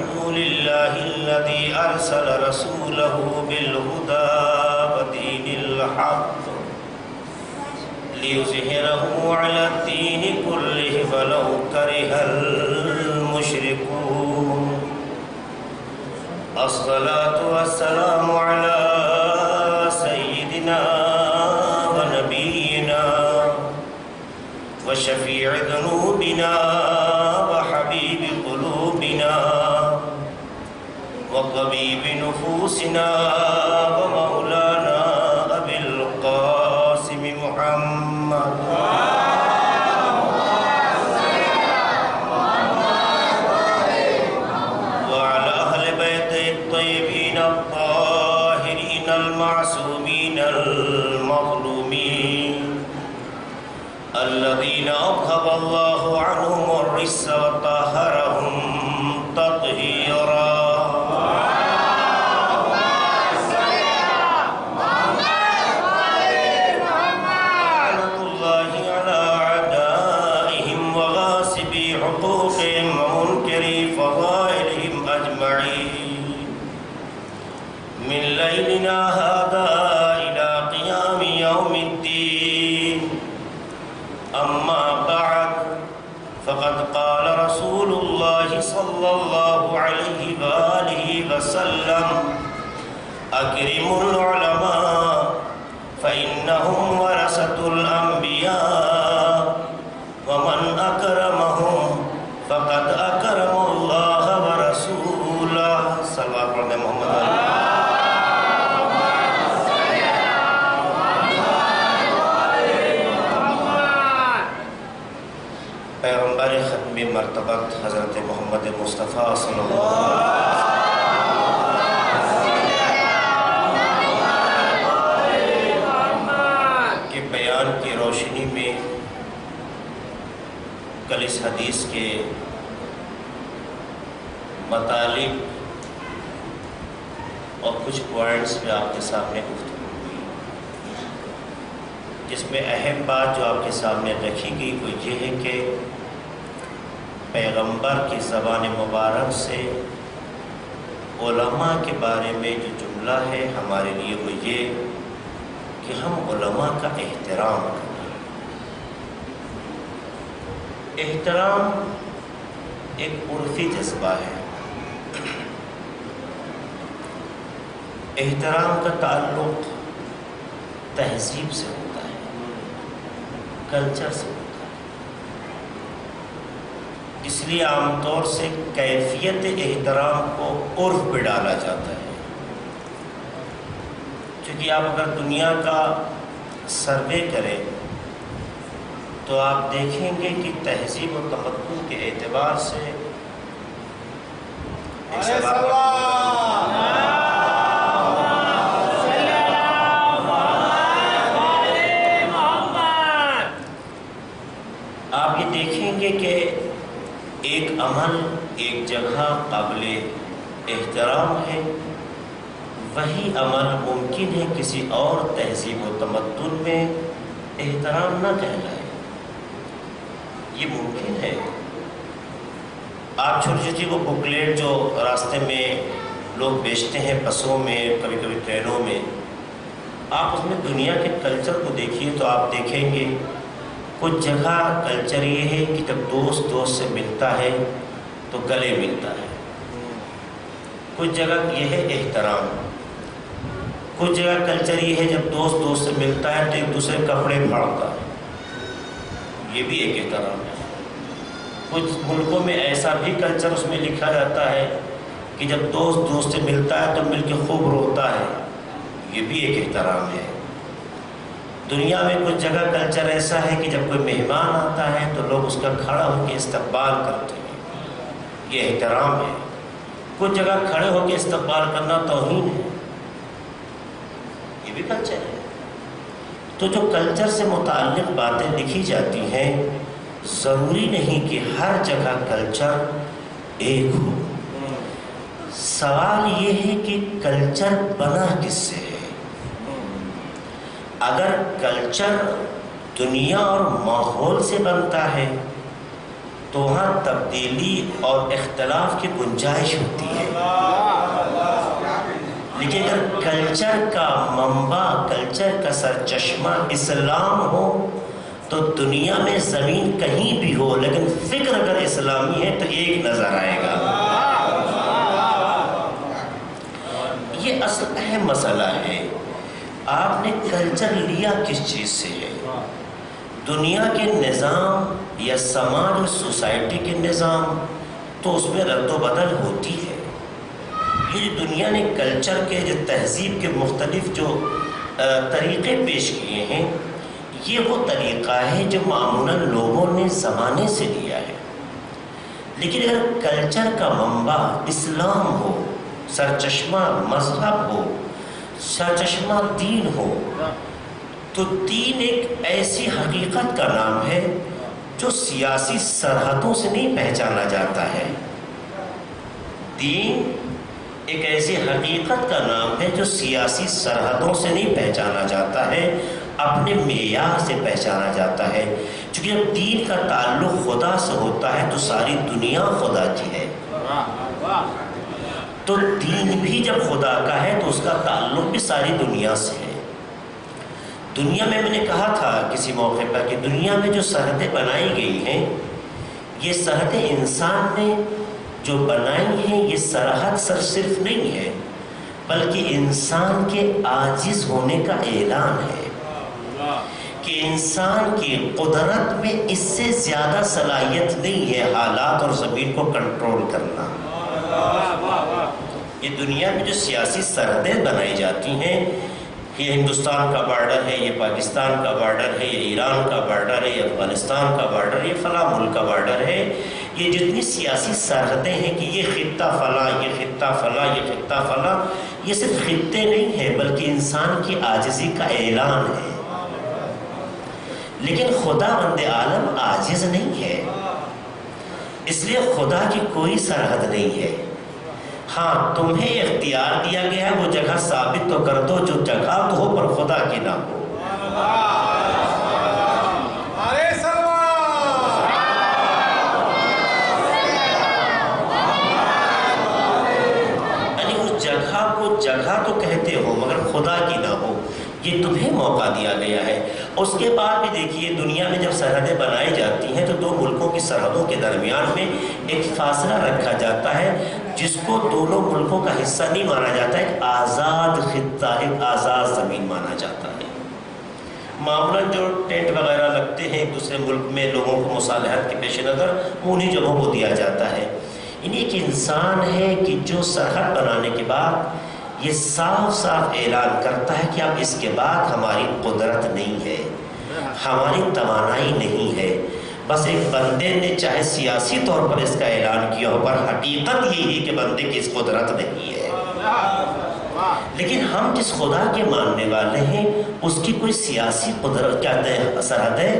الحمد لله الذي أرسل رسوله بالهدى ودين الحق ليظهره على الدين كله ولو كره المشركون الصلاة والسلام على سيدنا ونبينا وشفيع ذنوبنا وحبيب قلوبنا وطبيب نفوسنا ومولانا أبي القاسم محمد وعلى أهل بيته الطيبين الطاهرين المعصومين المظلومين الذين أذهب الله عنهم الرجس وطهرهم تطهيرا لعنة الله على أعدائهم وغاصبي حقوقهم ومنكري فضائلهم أجمعين من ليلنا هذا إلى قيام يوم الدين أما بعد فقد قال رسول الله صلى الله عليه وآله وسلم أكرموا العلماء فإنهم ورثة الأنبياء ومن أكرمهم فقد أكرم الله ورسوله صلى الله عليه وسلم. پیغمبر ختم مرتبت حضرت محمد مصطفیٰ صلی اللہ علیہ وسلم کے بیان کی روشنی میں کل اس حدیث کے مطالب اور کچھ پوائنٹس میں آپ کے سامنے گفتگو ہوئی، جس میں اہم بات جو آپ کے سامنے رکھی گئی وہ یہ ہے کہ پیغمبر کی زبان مبارک سے علماء کے بارے میں جو جملہ ہے ہمارے لیے وہ یہ کہ ہم علماء کا احترام کریں۔ احترام ایک عرفی جذبہ ہے، احترام کا تعلق تہذیب سے ہوتا ہے، کلچر سے ہوتا ہے، اس لیے عام طور سے کیفیت احترام کو عرف پہ ڈالا جاتا ہے، کیونکہ آپ اگر دنیا کا سروے کریں تو آپ دیکھیں گے کہ تہذیب و تمدن کے اعتبار سے آپ یہ دیکھیں گے کہ ایک عمل ایک جگہ قابل احترام ہے، وہی عمل ممکن ہے کسی اور تہذیب و تمدن میں احترام نہ کہلائے، یہ ممکن ہے۔ آپ چھوٹی چھوٹی وہ بکلیٹ جو راستے میں لوگ بیچتے ہیں، بسوں میں، کبھی کبھی ٹرینوں میں، آپ اس میں دنیا کے کلچر کو دیکھیے تو آپ دیکھیں گے کچھ جگہ کلچر یہ ہے کہ جب دوست دوست سے ملتا ہے تو گلے ملتا ہے، کچھ جگہ یہ ہے احترام، کچھ جگہ کلچر یہ ہے جب دوست دوست سے ملتا ہے تو ایک دوسرے کپڑے پھاڑتا ہے، یہ بھی ایک احترام ہے۔ کچھ ملکوں میں ایسا بھی کلچر اس میں لکھا جاتا ہے کہ جب دوست دوست سے ملتا ہے تو مل کے خوب روتا ہے، یہ بھی ایک احترام ہے۔ دنیا میں کچھ جگہ کلچر ایسا ہے کہ جب کوئی مہمان آتا ہے تو لوگ اس کا کھڑا ہو کے استقبال کرتے ہیں، یہ احترام ہے۔ کچھ جگہ کھڑے ہو کے استقبال کرنا توہین ہے، یہ بھی کلچر ہے۔ تو جو کلچر سے متعلق باتیں لکھی جاتی ہیں ضروری نہیں کہ ہر جگہ کلچر ایک ہو۔ سوال یہ ہے کہ کلچر بنا کس سے ہے؟ اگر کلچر دنیا اور ماحول سے بنتا ہے تو وہاں تبدیلی اور اختلاف کی گنجائش ہوتی ہے. لیکن اگر کلچر کا منبع، کلچر کا سرچشمہ اسلام ہو تو دنیا میں زمین کہیں بھی ہو لیکن فکر اگر اسلامی ہے تو ایک نظر آئے گا. یہ اصل اہم مسئلہ ہے. آپ نے کلچر لیا کس چیز سے ہے؟ دنیا کے نظام یا سماج اور سوسائٹی کے نظام تو اس میں رد و بدل ہوتی ہے. یہ دنیا نے کلچر کے جو تہذیب کے مختلف جو طریقے پیش کیے ہیں، یہ وہ طریقہ ہے جو معمولاً لوگوں نے زمانے سے لیا ہے. لیکن اگر کلچر کا منبع اسلام ہو، سرچشمہ مذہب ہو، سرچشمہ دین ہو، تو دین ایک ایسی حقیقت کا نام ہے جو سیاسی سرحدوں سے نہیں پہچانا جاتا ہے. دین ایک ایسی حقیقت کا نام ہے جو سیاسی سرحدوں سے نہیں پہچانا جاتا ہے، اپنے معیار سے پہچانا جاتا ہے. چونکہ جب دین کا تعلق خدا سے ہوتا ہے تو ساری دنیا خدا کی ہے. تو دین بھی جب خدا کا ہے تو اس کا تعلق بھی ساری دنیا سے ہے. دنیا میں نے کہا تھا کسی موقع پر کہ دنیا میں جو سرحدیں بنائی گئی ہیں، یہ سرحدیں انسان نے جو بنائی ہیں، یہ سرحد صرف نہیں ہے بلکہ انسان کے عاجز ہونے کا اعلان ہے کہ انسان کی قدرت میں اس سے زیادہ صلاحیت نہیں ہے حالات اور زمین کو کنٹرول کرنا. یہ دنیا میں جو سیاسی سرحدیں بنائی جاتی ہیں، یہ ہندوستان کا بارڈر ہے، یہ پاکستان کا بارڈر ہے، یہ ایران کا بارڈر ہے، یہ افغانستان کا بارڈر ہے، یہ فلاں ملک کا بارڈر ہے. یہ جتنی سیاسی سرحدیں ہیں کہ یہ خطہ فلاں، یہ خطہ فلاں، یہ خطہ فلاں، یہ صرف خطے نہیں ہیں بلکہ انسان کی عاجزی کا اعلان ہے. لیکن خدا بند عالم عاجز نہیں ہے، اس لیے خدا کی کوئی سرحد نہیں ہے. ہاں، تمہیں اختیار دیا گیا ہے وہ جگہ ثابت تو کر دو جو جگہ تو ہو پر خدا کی نہ ہو. یعنی اس جگہ کو جگہ تو کہتے ہو مگر خدا کی نہ ہو، یہ تمہیں موقع دیا گیا ہے. اس کے بعد بھی دیکھیے دنیا میں جب سرحدیں بنائی جاتی ہیں تو دو ملکوں کی سرحدوں کے درمیان میں ایک فاصلہ رکھا جاتا ہے جس کو دونوں ملکوں کا حصہ نہیں مانا جاتا. ایک آزاد خطہ، ایک آزاد زمین مانا جاتا ہے. معمولاً جو ٹینٹ وغیرہ لگتے ہیں ایک دوسرے ملک میں لوگوں کو مصالحت کے پیش نظر انہی جگہوں کو دیا جاتا ہے. انہیں ایک انسان ہے کہ جو سرحد بنانے کے بعد یہ صاف صاف اعلان کرتا ہے کہ اب اس کے بعد ہماری قدرت نہیں ہے، ہماری توانائی نہیں ہے. بس ایک بندے نے چاہے سیاسی طور پر اس کا اعلان کیا ہو پر حقیقت یہی ہے کہ بندے کی اس قدرت نہیں ہے. لیکن ہم جس خدا کے ماننے والے ہیں اس کی کوئی سیاسی قدرت کیا سرحدیں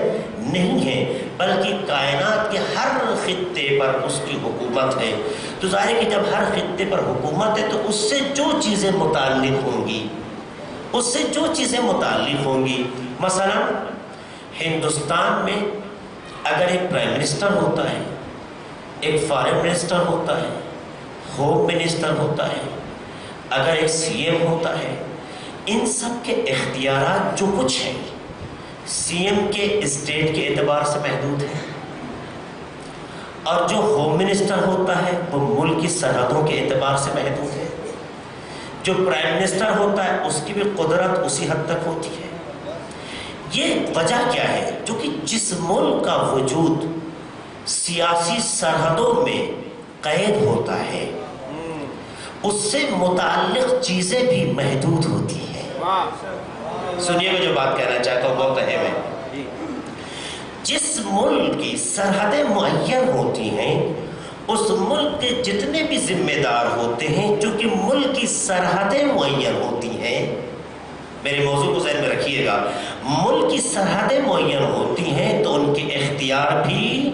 نہیں ہیں بلکہ کائنات کے ہر خطے پر اس کی حکومت ہے. تو ظاہر ہے کہ جب ہر خطے پر حکومت ہے تو اس سے جو چیزیں متعلق ہوں گی مثلا ہندوستان میں اگر ایک پرائم منسٹر ہوتا ہے، ایک فارن منسٹر ہوتا ہے، ہوم منسٹر ہوتا ہے، اگر ایک سی ایم ہوتا ہے، ان سب کے اختیارات جو کچھ ہیں سی ایم کے اسٹیٹ کے اعتبار سے محدود ہیں، اور جو ہوم منسٹر ہوتا ہے وہ ملک کی سرحدوں کے اعتبار سے محدود ہے. جو پرائم منسٹر ہوتا ہے اس کی بھی قدرت اسی حد تک ہوتی ہے. یہ وجہ کیا ہے؟ جو کہ جس ملک کا وجود سیاسی سرحدوں میں قید ہوتا ہے اس سے متعلق چیزیں بھی محدود ہوتی ہیں. سنیے میں جو بات کہنا چاہتا ہوں بہت اہم ہے. جس ملک کی سرحدیں معین ہوتی ہیں اس ملک کے جتنے بھی ذمہ دار ہوتے ہیں، چونکہ ملک کی سرحدیں معین ہوتی ہیں، میرے موضوع کو ذہن میں رکھیے گا، ملک کی سرحدیں معین ہوتی ہیں تو ان کے اختیار بھی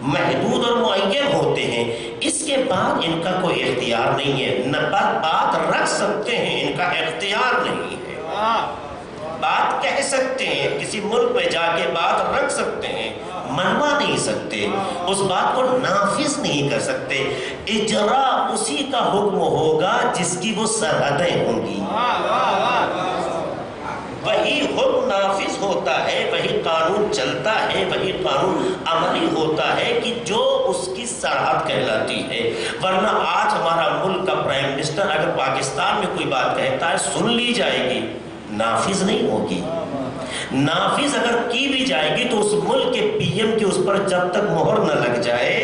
محدود اور معین ہوتے ہیں. اس کے بعد ان کا کوئی اختیار نہیں ہے. نہ بات رکھ سکتے ہیں، ان کا اختیار نہیں ہے. بات کہہ سکتے ہیں، کسی ملک میں جا کے بات رکھ سکتے ہیں منوا نہیں سکتے، اس بات کو نافذ نہیں کر سکتے۔ اجرا اسی کا حکم ہوگا جس کی وہ سرحدیں ہوں گی، وہی حکم نافذ ہوتا ہے، وہی قانون چلتا ہے، وہی قانون عملی ہوتا ہے کہ جو اس کی سرحد کہلاتی ہے۔ ورنہ آج ہمارا ملک کا پرائم منسٹر اگر پاکستان میں کوئی بات کہتا ہے سن لی جائے گی، نافذ نہیں ہوگی۔ نافذ اگر کی بھی جائے گی تو اس ملک کے پی ایم کی اس پر جب تک مہر نہ لگ جائے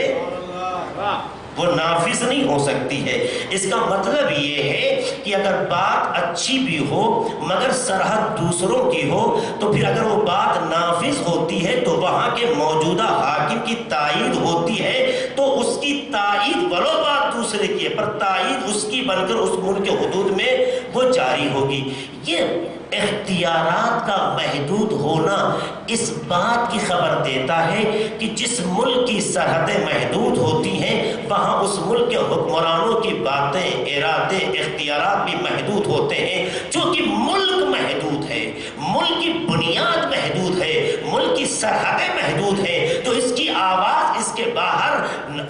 وہ نافذ نہیں ہو سکتی ہے۔ اس کا مطلب یہ ہے کہ اگر بات اچھی بھی ہو مگر سرحد دوسروں کی ہو تو پھر اگر وہ بات نافذ ہوتی ہے تو وہاں کے موجودہ حاکم کی تائید ہوتی ہے، تو اس کی تائید ولو بات دوسرے کی ہے پر تائید اس کی بن کر اس ملک کے حدود میں وہ جاری ہوگی۔ یہ اختیارات کا محدود ہونا اس بات کی خبر دیتا ہے کہ جس ملک کی سرحدیں محدود ہوتی ہیں وہاں اس ملک کے حکمرانوں کی باتیں، ارادے، اختیارات بھی محدود ہوتے ہیں۔ چونکہ ملک محدود ہے، ملک کی بنیاد محدود ہے، ملک کی سرحدیں محدود ہیں، تو اس کی آواز اس کے باہر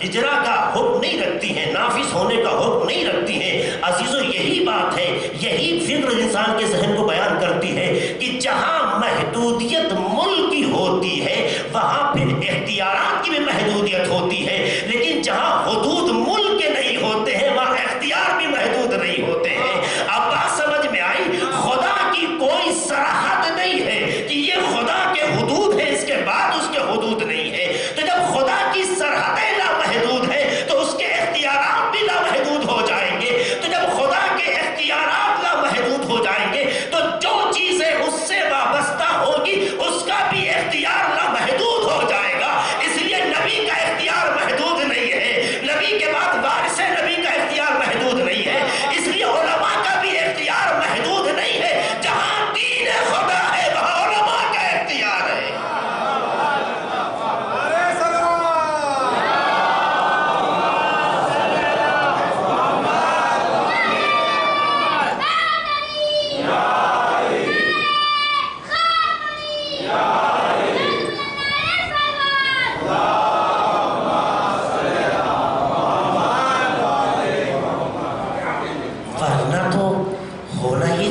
اجرا کا حکم نہیں رکھتی ہے، نافذ ہونے کا حکم نہیں رکھتی ہے۔ عزیزو یہی بات ہے، یہی فکر انسان کے ذہن کو بیان کرتی ہے کہ جہاں محدودیت ملک کی ہوتی ہے وہاں پھر اختیارات کی بھی محدودیت ہوتی ہے، لیکن جہاں حدود ملک کے نہیں ہوتے ہیں وہاں اختیار بھی محدود نہیں ہوتے ہیں۔ اب بات سمجھ میں آئی؟ خدا کی کوئی سرحد نہیں ہے کہ یہ خدا کے حدود ہے، اس کے بعد اس کے حدود نہیں ہے۔ تو جب خدا کی سرحدیں لامحدود ہے تو اس کے اختیارات بھی لامحدود ہو جائیں گے۔ تو جب خدا کے اختیارات لامحدود ہو جائیں گے تو جو چیزیں اس سے وابستہ ہوگی اس کا بھی اختیار لامحدود ہو جائے گا۔ اس لیے نبی کا اختیار محدود نہیں ہے، نبی کے بعد وارث نبی کا اختیار محدود نہیں ہے، اس لیے علماء کا بھی اختیار محدود نہیں ہے۔ جہاں دین خدا ہے وہاں علماء کا اختیار ہے۔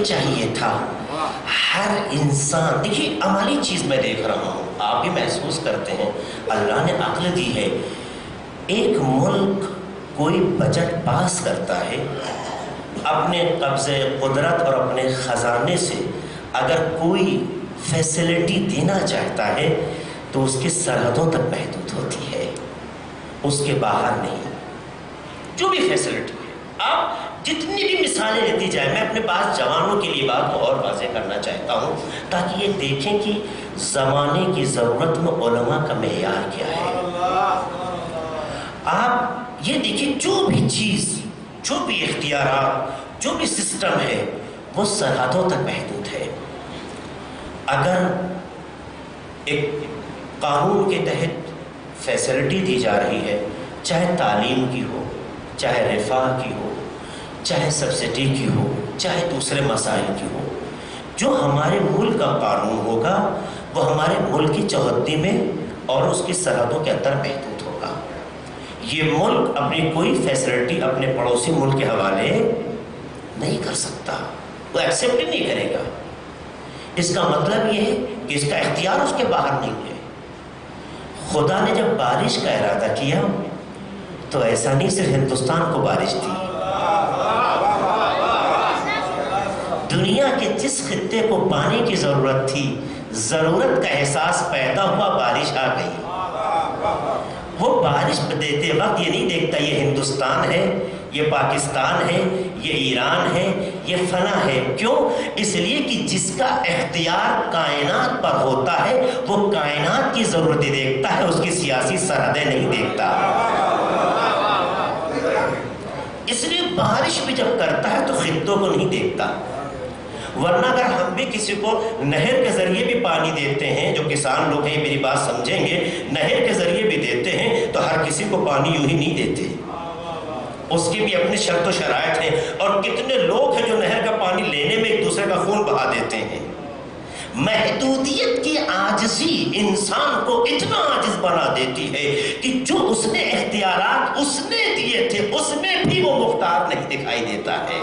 چاہیے تھا ہر انسان، دیکھیے عملی چیز میں دیکھ رہا ہوں، آپ بھی محسوس کرتے ہیں، اللہ نے عقل دی ہے۔ ایک ملک کوئی بجٹ پاس کرتا ہے اپنے قبضے قدرت اور اپنے خزانے سے، اگر کوئی فیسلٹی دینا چاہتا ہے تو اس کی سرحدوں تک محدود ہوتی ہے، اس کے باہر نہیں۔ جو بھی فیسلٹی ہے، آپ جتنی بھی مثالیں لیتی جائیں، میں اپنے پاس جوانوں کے لیے بات کو اور واضح کرنا چاہتا ہوں تاکہ یہ دیکھیں کہ زمانے کی ضرورت میں علماء کا معیار کیا ہے۔ آپ یہ دیکھیں جو بھی چیز، جو بھی اختیارات، جو بھی سسٹم ہے وہ سرحدوں تک محدود ہے۔ اگر ایک قانون کے تحت فیسلٹی دی جا رہی ہے، چاہے تعلیم کی ہو، چاہے رفاہ کی ہو، چاہے سبسڈی کی ہو، چاہے دوسرے مسائل کی ہو، جو ہمارے ملک کا قانون ہوگا وہ ہمارے ملک کی چوہدی میں اور اس کی سرحدوں کے اندر محدود ہوگا۔ یہ ملک اپنی کوئی فیسلٹی اپنے پڑوسی ملک کے حوالے نہیں کر سکتا، وہ ایکسیپٹ ہی نہیں کرے گا۔ اس کا مطلب یہ ہے کہ اس کا اختیار اس کے باہر نہیں ہے۔ خدا نے جب بارش کا ارادہ کیا تو ایسا نہیں صرف ہندوستان کو بارش دی، دنیا کے جس خطے کو پانی کی ضرورت تھی، ضرورت کا احساس پیدا ہوا، بارش آ گئی۔ وہ بارش دیتے وقت یہ نہیں دیکھتا یہ ہندوستان ہے، یہ پاکستان ہے، یہ ایران ہے، یہ فلاں ہے۔ کیوں؟ اس لیے کہ جس کا اختیار کائنات پر ہوتا ہے وہ کائنات کی ضرورتیں دیکھتا ہے، اس کی سیاسی سرحدیں نہیں دیکھتا۔ اس لیے بارش بھی جب کرتا ہے تو خطوں کو نہیں دیکھتا۔ ورنہ اگر ہم بھی کسی کو نہر کے ذریعے بھی پانی دیتے ہیں، جو کسان لوگ ہیں میری بات سمجھیں گے، نہر کے ذریعے بھی دیتے ہیں تو ہر کسی کو پانی یوں ہی نہیں دیتے، اس کی بھی اپنی شرط و شرائط ہیں۔ اور کتنے لوگ ہیں جو نہر کا پانی لینے میں ایک دوسرے کا خون بہا دیتے ہیں۔ محدودیت کی عاجزی انسان کو اتنا عاجز بنا دیتی ہے کہ جو اس نے اختیارات اس نے دیے تھے اس میں بھی وہ مختار نہیں دکھائی دیتا ہے،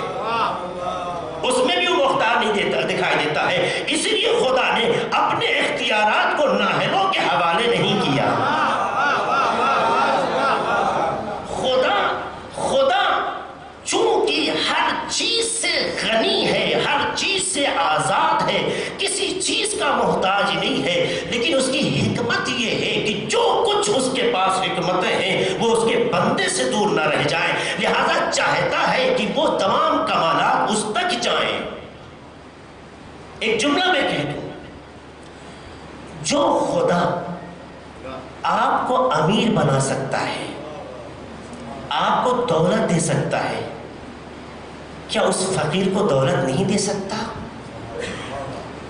اس میں بھی وہ مختار نہیں دکھائی دیتا ہے۔ اس لیے خدا نے اپنے اختیارات کو نااہلوں کے حوالے نہیں کیا۔ خدا چونکہ ہر چیز سے غنی ہے، ہر چیز سے آزاد ہے، کسی چیز کا محتاج نہیں ہے، لیکن اس کی حکمت یہ ہے کہ جو کچھ اس کے پاس حکمتیں ہیں وہ اس کے بندے سے دور نہ رہ جائیں، لہذا چاہتا ہے کہ وہ تمام کمالات اس تک جائیں۔ ایک جملہ میں کہہ دوں، جو خدا آپ کو امیر بنا سکتا ہے، آپ کو دولت دے سکتا ہے، کیا اس فقیر کو دولت نہیں دے سکتا؟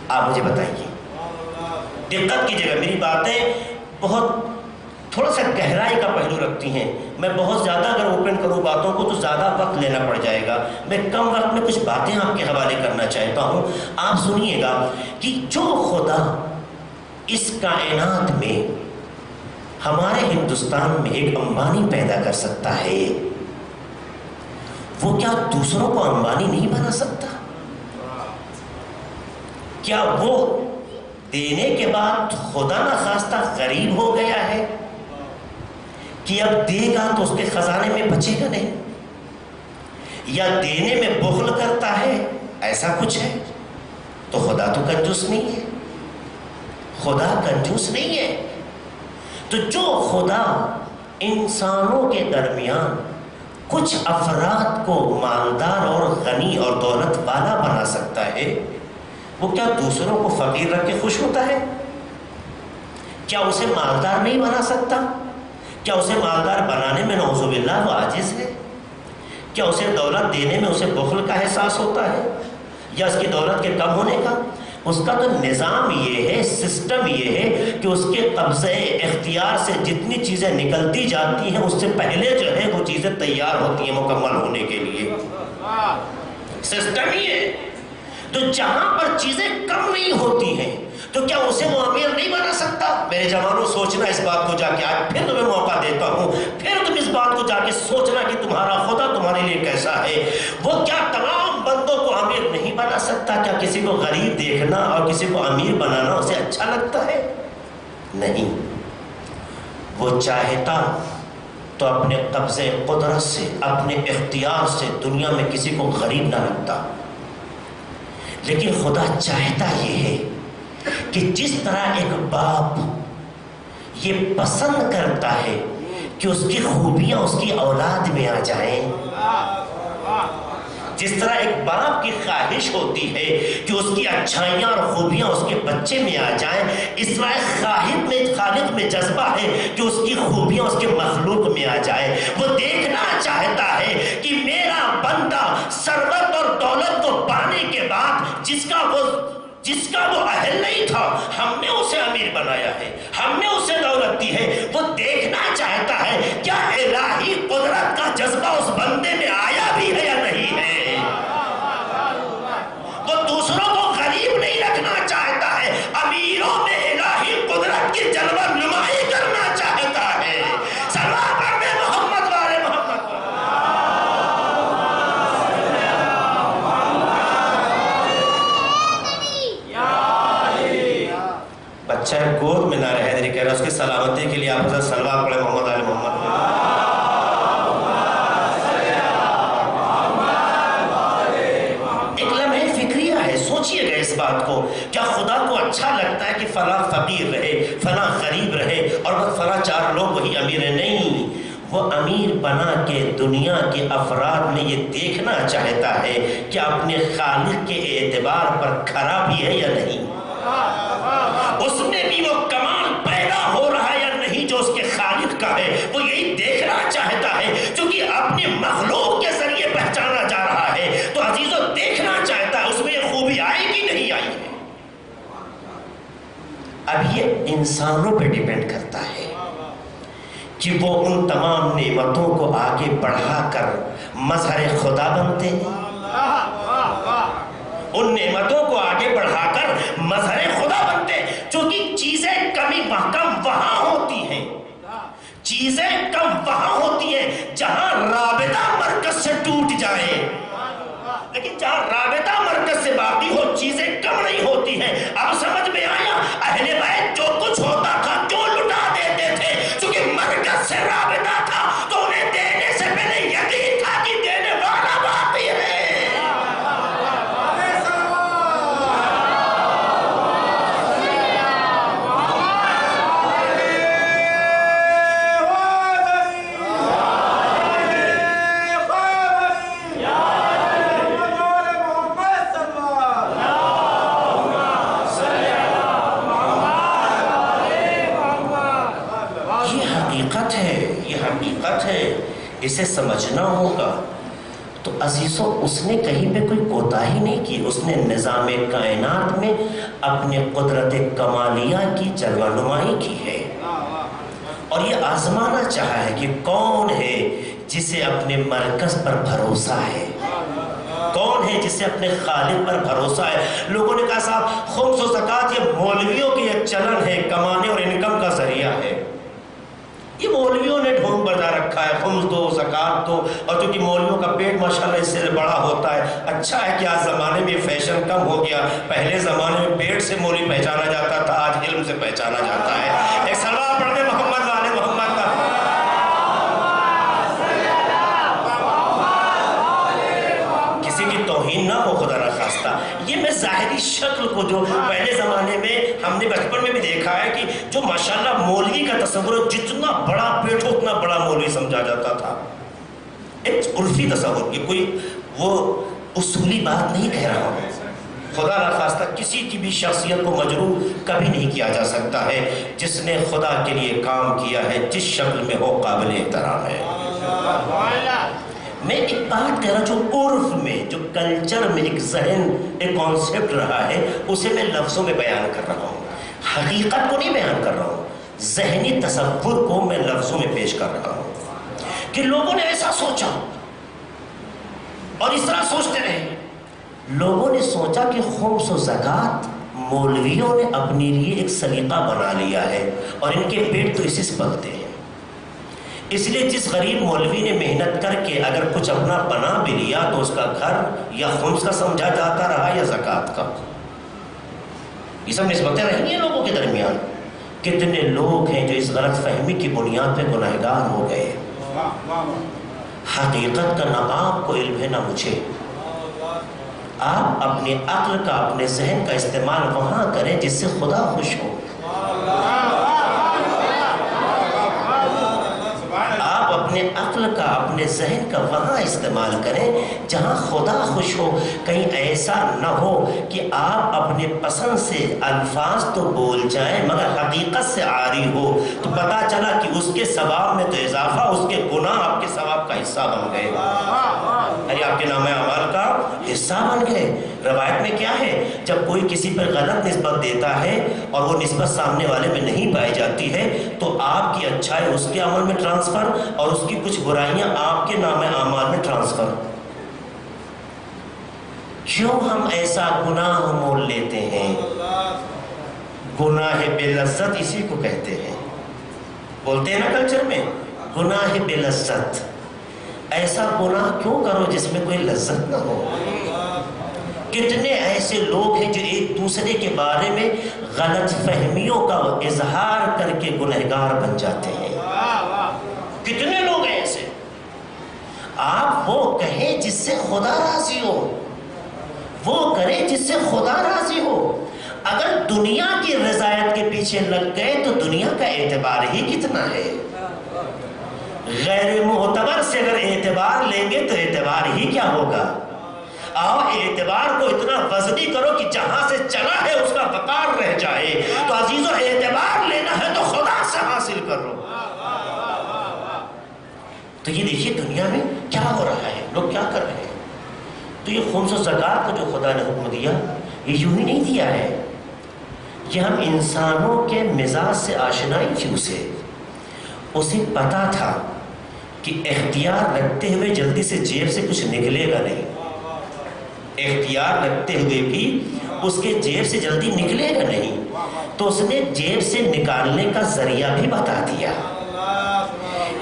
آپ مجھے بتائیے، دقت کیجیے گا، میری باتیں بہت تھوڑا سا گہرائی کا پہلو رکھتی ہیں، میں بہت زیادہ اگر اوپن کروں باتوں کو تو زیادہ وقت لینا پڑ جائے گا، میں کم وقت میں کچھ باتیں آپ کے حوالے کرنا چاہتا ہوں۔ آپ سنیے گا کہ جو خدا اس کائنات میں ہمارے ہندوستان میں ایک امبانی پیدا کر سکتا ہے، وہ کیا دوسروں کو امبانی نہیں بنا سکتا؟ کیا وہ دینے کے بعد خدا نخواستہ غریب ہو گیا ہے کہ اب دے گا تو اس کے خزانے میں بچے گا نہیں، یا دینے میں بخل کرتا ہے، ایسا کچھ ہے؟ تو خدا تو کنجوس نہیں ہے، خدا کنجوس نہیں ہے۔ تو جو خدا انسانوں کے درمیان کچھ افراد کو مالدار اور غنی اور دولت والا بنا سکتا ہے، وہ کیا دوسروں کو فقیر رکھ کے خوش ہوتا ہے؟ کیا اسے مالدار نہیں بنا سکتا؟ کیا اسے مالدار بنانے میں نعوذ باللہ وہ عاجز ہے؟ کیا اسے دولت دینے میں اسے بخل کا احساس ہوتا ہے یا اس کی دولت کے کم ہونے کا؟ اس کا تو نظام یہ ہے، سسٹم یہ ہے کہ اس کے قبضے اختیار سے جتنی چیزیں نکلتی جاتی ہیں اس سے پہلے جو ہے وہ چیزیں تیار ہوتی ہیں مکمل ہونے کے لیے، سسٹم ہی ہے۔ تو جہاں پر چیزیں کم نہیں ہوتی ہیں تو کیا اسے وہ امیر نہیں بنا سکتا؟ میرے جوانوں سوچنا اس بات کو جا کے، آج پھر تمہیں موقع دیتا ہوں، پھر تم اس بات کو جا کے سوچنا کہ تمہارا خدا تمہارے لیے کیسا ہے۔ وہ کیا تمام بندوں کو امیر نہیں بنا سکتا؟ کیا کسی کو غریب دیکھنا اور کسی کو امیر بنانا اسے اچھا لگتا ہے؟ نہیں، وہ چاہتا تو اپنے قبضے قدرت سے، اپنے اختیار سے دنیا میں کسی کو غریب نہ رکھتا، لیکن خدا چاہتا یہ ہے کہ جس طرح ایک باپ یہ پسند کرتا ہے کہ اس کی خوبیاں اس کی اولاد میں آ جائیں، جس طرح ایک باپ کی خواہش ہوتی ہے کہ اس کی اچھائیاں اور خوبیاں اس کے بچے میں آ جائیں، اس طرح خالق میں جذبہ ہے کہ اس کی خوبیاں اس کے مخلوق میں آ جائیں۔ وہ دیکھنا چاہتا ہے کہ میرا بندہ ثروت اور دولت کو پانے کے بعد جس کا وہ اہل نہیں تھا، ہم نے اسے امیر بنایا ہے، ہم نے اسے دولت دی ہے، وہ دیکھنا چاہتا ہے کیا الہی قدرت کا جذبہ اس بندے میں آیا بھی ہے یا نہیں ہے۔ وہ دوسروں کو غریب نہیں رکھنا چاہتا ہے، امیروں میں الہی قدرت کی جلوہ نمائی کرنا چاہتا ہے۔ سلام پڑھنے محمد والے محمد۔ بچہ گود میں نہ رہے، دری کہہ رہا اس کی سلامتی کے لیے آپ حضرت سلوات پڑھے محمد والے محمد۔ ایک لمحے فکریہ ہے، سوچئے گا اس بات کو، کیا خدا کو اچھا لگتا ہے کہ فلاں فقیر رہے، فلاں غریب رہے اور فلاں چار لوگ وہی امیر ہیں؟ نہیں، وہ امیر بنا کے دنیا کے افراد میں یہ دیکھنا چاہتا ہے کہ اپنے خالق کے اعتبار پر کھرا بھی ہے یا نہیں، اس میں بھی وہ کمال پیدا ہو رہا ہے یا نہیں جو اس کے خالق کا ہے۔ وہ یہی دیکھنا چاہتا ہے، چونکہ اپنے مخلوق کے ذریعے پہچانا جا رہا ہے تو عزیزو دیکھنا چاہتا ہے اس میں یہ خوبی آئی کہ نہیں آئی ہے۔ اب یہ انسانوں پہ ڈیپینڈ کرتا ہے کہ وہ ان تمام نعمتوں کو آگے بڑھا کر مظہر خدا بنتے ہیں، ان نعمتوں کو آگے بڑھا کر مظہر خدا بنتے، چونکہ چیزیں کمی محکم وہاں ہوتی ہیں، چیزیں کم وہاں ہوتی ہیں جہاں رابطہ مرکز سے ٹوٹ جائے، لیکن جہاں رابطہ مرکز سے باقی ہو چیزیں کم نہیں ہوتی ہیں۔ اب سمجھ میں آیا اہل بیت جو کچھ ہوتا تھا کیوں لٹا دیتے تھے؟ چونکہ مرکز سے رابطہ تھا تو انہیں دینے سے پہلے یقین تھا کہ دینے والا باقی ہے۔ اسے سمجھنا ہوگا۔ تو عزیزوں اس نے کہیں پہ کوئی کوتاہی نہیں کی، اس نے نظام کائنات میں اپنے قدرت کمالیہ کی جلوہ نمائی کی ہے، اور یہ آزمانا چاہا ہے کہ کون ہے جسے اپنے مرکز پر بھروسہ ہے، کون ہے جسے اپنے خالق پر بھروسہ ہے۔ لوگوں نے کہا صاحب خمس و زکوٰۃ یہ مولویوں کی ایک چلن ہے، کمانے اور انکم کا ذریعہ ہے، یہ مولویوں نے ڈھونگ بجا رکھا ہے، خمس دو زکوٰۃ دو، اور کیونکہ مولویوں کا پیٹ ماشاءاللہ اس سے بڑا ہوتا ہے۔ اچھا ہے کہ آج زمانے میں فیشن کم ہو گیا، پہلے زمانے میں پیٹ سے مولوی پہچانا جاتا تھا، آج علم سے پہچانا جاتا ہے۔ ایک سلوات پڑھ دے محمد والے محمد کا۔ کسی کی توہین نہ ہو خدا نخواستہ، یہ میں ظاہری شکل کو جو پہلے زمانے میں ہم نے بچپن میں بھی دیکھا ہے کہ جو ماشاءاللہ مولوی کا تصور جتنا بڑا پیٹ ہو اتنا بڑا مولوی سمجھا جاتا تھا، ایک عرفی تصور، یہ کوئی وہ اصولی بات نہیں کہہ رہا ہوں۔ خدا نخواستہ کسی کی بھی شخصیت کو مجروح کبھی نہیں کیا جا سکتا ہے، جس نے خدا کے لیے کام کیا ہے جس شکل میں ہو قابل احترام ہے۔ میں ایک بات کہہ رہا جو عرف میں، جو کلچر میں ایک ذہن، ایک کانسیپٹ رہا ہے، اسے میں لفظوں میں بیان کر رہا ہوں، حقیقت کو نہیں بیان کر رہا ہوں، ذہنی تصور کو میں لفظوں میں پیش کر رہا ہوں کہ لوگوں نے ایسا سوچا اور اس طرح سوچتے رہے۔ لوگوں نے سوچا کہ خمس و زکوٰۃ مولویوں نے اپنے لیے ایک سلیقہ بنا لیا ہے اور ان کے پیٹ تو اسی سے پلتے ہیں، اس لیے جس غریب مولوی نے محنت کر کے اگر کچھ اپنا بنا بھی لیا تو اس کا گھر یا خمس کا سمجھا جاتا رہا یا زکوٰۃ کا۔ یہ سب نسبتیں رہی ہیں لوگوں کے درمیان۔ کتنے لوگ ہیں جو اس غلط فہمی کی بنیاد پہ گنہگار ہو گئے۔ حقیقت کا نہ آپ کو علم ہے نہ مجھے۔ آپ اپنے عقل کا، اپنے ذہن کا استعمال وہاں کریں جس سے خدا خوش ہو۔ اپنے عقل کا، اپنے ذہن کا وہاں استعمال کریں جہاں خدا خوش ہو۔ کہیں ایسا نہ ہو کہ آپ اپنے پسند سے الفاظ تو بول جائیں مگر حقیقت سے عاری ہو، تو پتہ چلا کہ اس کے ثواب میں تو اضافہ، اس کے گناہ آپ کے ثواب کا حصہ بن گئے، ارے آپ کے نام اعمال کا حصہ بن گئے۔ روایت میں کیا ہے، جب کوئی کسی پر غلط نسبت دیتا ہے اور وہ نسبت سامنے والے میں نہیں پائی جاتی ہے تو آپ کی اچھائی اس کے عمل میں ٹرانسفر اور اس کی کچھ برائیاں آپ کے نام اعمال میں ٹرانسفر۔ کیوں ہم ایسا گناہ مول لیتے ہیں؟ گناہ بے لذت اسی کو کہتے ہیں، بولتے ہیں نا کلچر میں گناہ بے لذت۔ ایسا گناہ کیوں کرو جس میں کوئی لذت نہ ہو؟ کتنے ایسے لوگ ہیں جو ایک دوسرے کے بارے میں غلط فہمیوں کا اظہار کر کے گنہگار بن جاتے ہیں، کتنے لوگ ہیں ایسے۔ آپ وہ کہیں جس سے خدا راضی ہو، وہ کریں جس سے خدا راضی ہو۔ اگر دنیا کی رضایت کے پیچھے لگ گئے تو دنیا کا اعتبار ہی کتنا ہے؟ غیر معتبر سے اگر اعتبار لیں گے تو اعتبار ہی کیا ہوگا؟ آؤ اعتبار کو اتنا وزنی کرو کہ جہاں سے چلا ہے اس کا وقار رہ جائے۔ تو عزیزو اعتبار لینا ہے تو خدا سے حاصل کرو۔ تو یہ دیکھیے دنیا میں کیا ہو رہا ہے، لوگ کیا کر رہے ہیں۔ تو یہ خمس و زکوٰۃ کو جو خدا نے حکم دیا یہ یوں ہی نہیں دیا ہے، یہ ہم انسانوں کے مزاج سے آشنائی تھی، اسے پتا تھا کہ اختیار رکھتے ہوئے جلدی سے جیب سے کچھ نکلے گا نہیں، اختیار رکھتے ہوئے بھی اس کے جیب سے جلدی نکلے گا نہیں، تو اس نے جیب سے نکالنے کا ذریعہ بھی بتا دیا۔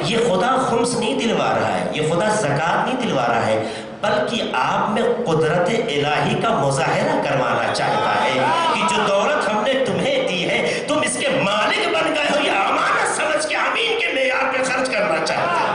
یہ خدا خمس نہیں دلوا رہا ہے، یہ خدا زکوٰۃ نہیں دلوا رہا ہے، بلکہ آپ میں قدرت الہی کا مظاہرہ کروانا چاہتا ہے کہ جو دولت ہم نے تمہیں دی ہے تم اس کے مالک بن گئے ہو، یا امانت سمجھ کے امین کے معیار پہ خرچ کرنا چاہتے ہیں۔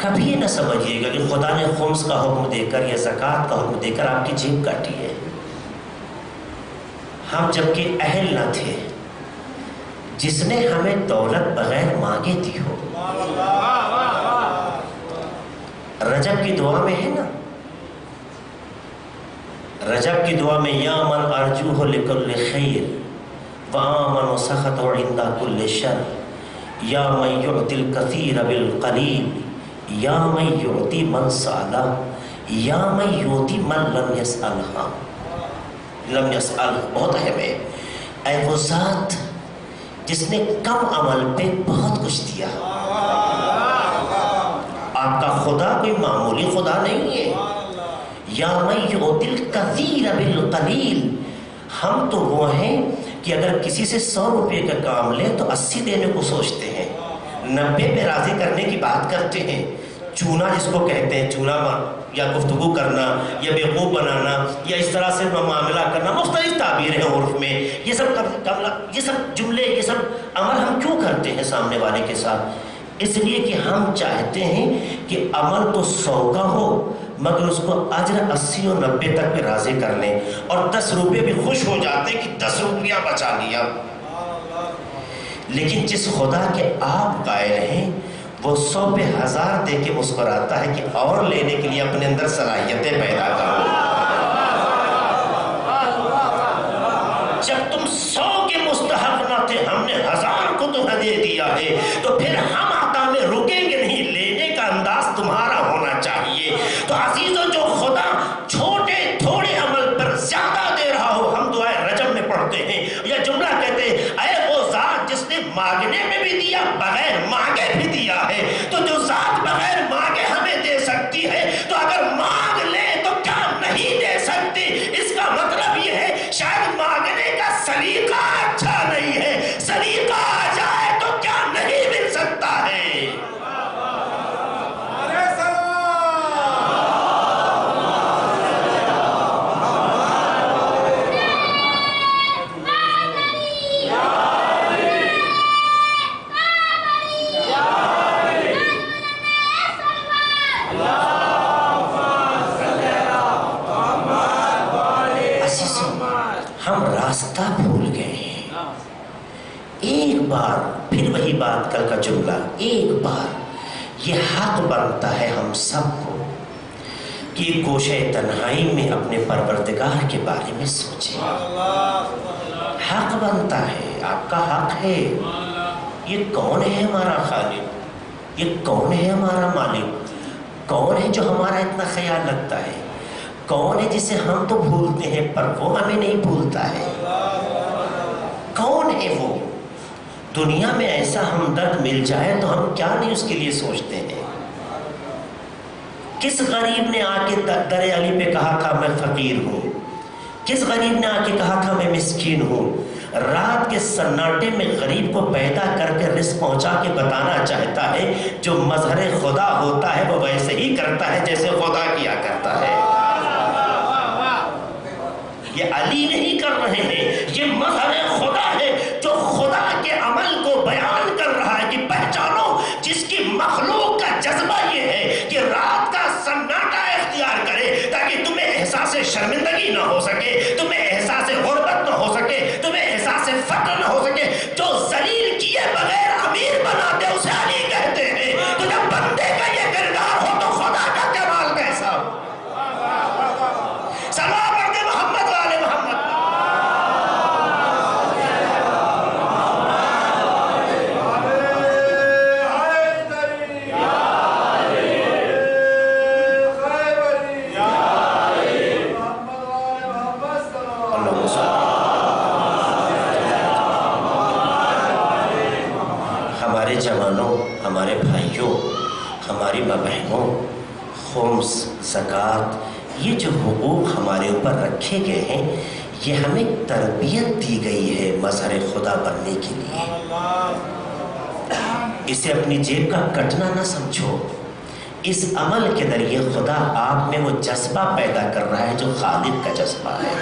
کبھی نہ سمجھیے گا کہ خدا نے خمس کا حکم دے کر یا زکوٰۃ کا حکم دے کر آپ کی جیب کاٹی ہے۔ ہم جبکہ اہل نہ تھے، جس نے ہمیں دولت بغیر مانگے دی ہو۔ رجب کی دعا میں ہے نا، رجب کی دعا میں یا من ارجوہ لکل خیر وآمن سخط عند کل شر یا من یعطی الکثیر بالقلیل یا من یعطی من سالا یا من یعطی من لم یسألہ۔ لم یسأل بہت اہم ہے۔ اے وہ ذات جس نے کم عمل پہ بہت کچھ دیا۔ آپ کا خدا کوئی معمولی خدا نہیں ہے۔ یا من یعطی الکثیر بالقلیل، ہم تو وہ ہیں کہ اگر کسی سے 100 روپے کا کام لے تو 80 دینے کو سوچتے ہیں، 90 پہ راضی کرنے کی بات کرتے ہیں۔ چونا جس کو کہتے ہیں، چونا یا گفتگو کرنا یا بیوقوف بنانا یا اس طرح سے معاملہ کرنا، مختلف تعبیر ہیں عرف میں۔ یہ سب جملے، یہ سب عمل ہم کیوں کرتے ہیں سامنے والے کے ساتھ؟ اس لیے کہ ہم چاہتے ہیں کہ عمل تو 100 کا ہو مگر اس کو اجر 80 اور 90 تک پہ راضی کر لیں، اور 10 روپے بھی خوش ہو جاتے ہیں کہ 10 روپیہ بچا لیا۔ لیکن جس خدا کے آپ قائل ہیں وہ 100 پہ 1000 دے کے مسکراتا ہے کہ اور لینے کے لیے اپنے اندر صلاحیتیں پیدا کرو۔ جب تم 100 کے مستحق نہ تھے، ہم نے 1000 کو تمہیں دے دیا ہے، تو پھر ہم عطا میں رکیں گے نہیں، لینے کا انداز تمہارا ہونا چاہیے۔ تو عزیزوں، جو خدا چھوٹے تھوڑے عمل پر زیادہ دے رہا ہو، ہم دعائے رجب میں پڑھتے ہیں یا جملہ کہتے ہیں اے وہ ذات جس نے مانگنے میں بھی دیا بغیر مانگے بھی دیا ہے، تو جو ذات بغیر مانگے ہمیں دے سکتی ہے تو اگر مانگ لے تو کیا نہیں دے سکتی؟ اس کا مطلب یہ ہے شاید مانگنے کا سلیقہ اچھا نہیں ہے، سلیقہ آ جائے تو کیا نہیں مل سکتا ہے۔ ہم راستہ بھول گئے ہیں۔ ایک بار پھر وہی بات، کل کا جملہ، ایک بار یہ حق بنتا ہے ہم سب کو کہ گوشے تنہائی میں اپنے پروردگار کے بارے میں سوچیں۔ حق بنتا ہے، آپ کا حق ہے۔ یہ کون ہے ہمارا خالق؟ یہ کون ہے ہمارا مالک؟ کون ہے جو ہمارا اتنا خیال رکھتا ہے؟ کون ہے جسے ہم تو بھولتے ہیں پر وہ ہمیں نہیں بھولتا ہے؟ کون ہے وہ؟ دنیا میں ایسا ہمدرد مل جائے تو ہم کیا نہیں اس کے لیے سوچتے ہیں۔ کس غریب نے آ کے در علی پہ کہا تھا میں فقیر ہوں؟ کس غریب نے آ کے کہا تھا میں مسکین ہوں؟ رات کے سناٹے میں غریب کو پیدا کر کے رزق پہنچا کے بتانا چاہتا ہے جو مظہر خدا ہوتا ہے وہ ویسے ہی کرتا ہے جیسے خدا کیا کرتا ہے۔ یہ علی نہیں کر رہے ہیں، یہ مظہر خدا ہے جو خدا کے عمل کو بیان کر رہا ہے کہ پہچانو جس کی مخلوق کا جذبہ یہ ہے کہ رات کا سناٹا اختیار کرے تاکہ تمہیں احساس شرمندگی نہ ہو سکے، تمہیں احساس غربت نہ ہو سکے، تمہیں احساس فقر نہ ہو سکے۔ جو ذلیل کیے بغیر امیر بناتے اسے علی کہتے ہیں۔ تو جب بندے کا یہ کردار ہو تو خدا کا کمال کیسا؟ سلام پڑھتے محمد والے محمد۔ ہمارے جوانوں، ہمارے بھائیوں، ہماری ماں بہنوں، خمس، زکوٰۃ، یہ جو حقوق ہمارے اوپر رکھے گئے ہیں، یہ ہمیں تربیت دی گئی ہے مظہر خدا بننے کے لیے۔ اسے اپنی جیب کا کٹنا نہ سمجھو۔ اس عمل کے ذریعے خدا آپ میں وہ جذبہ پیدا کر رہا ہے جو خالق کا جذبہ ہے۔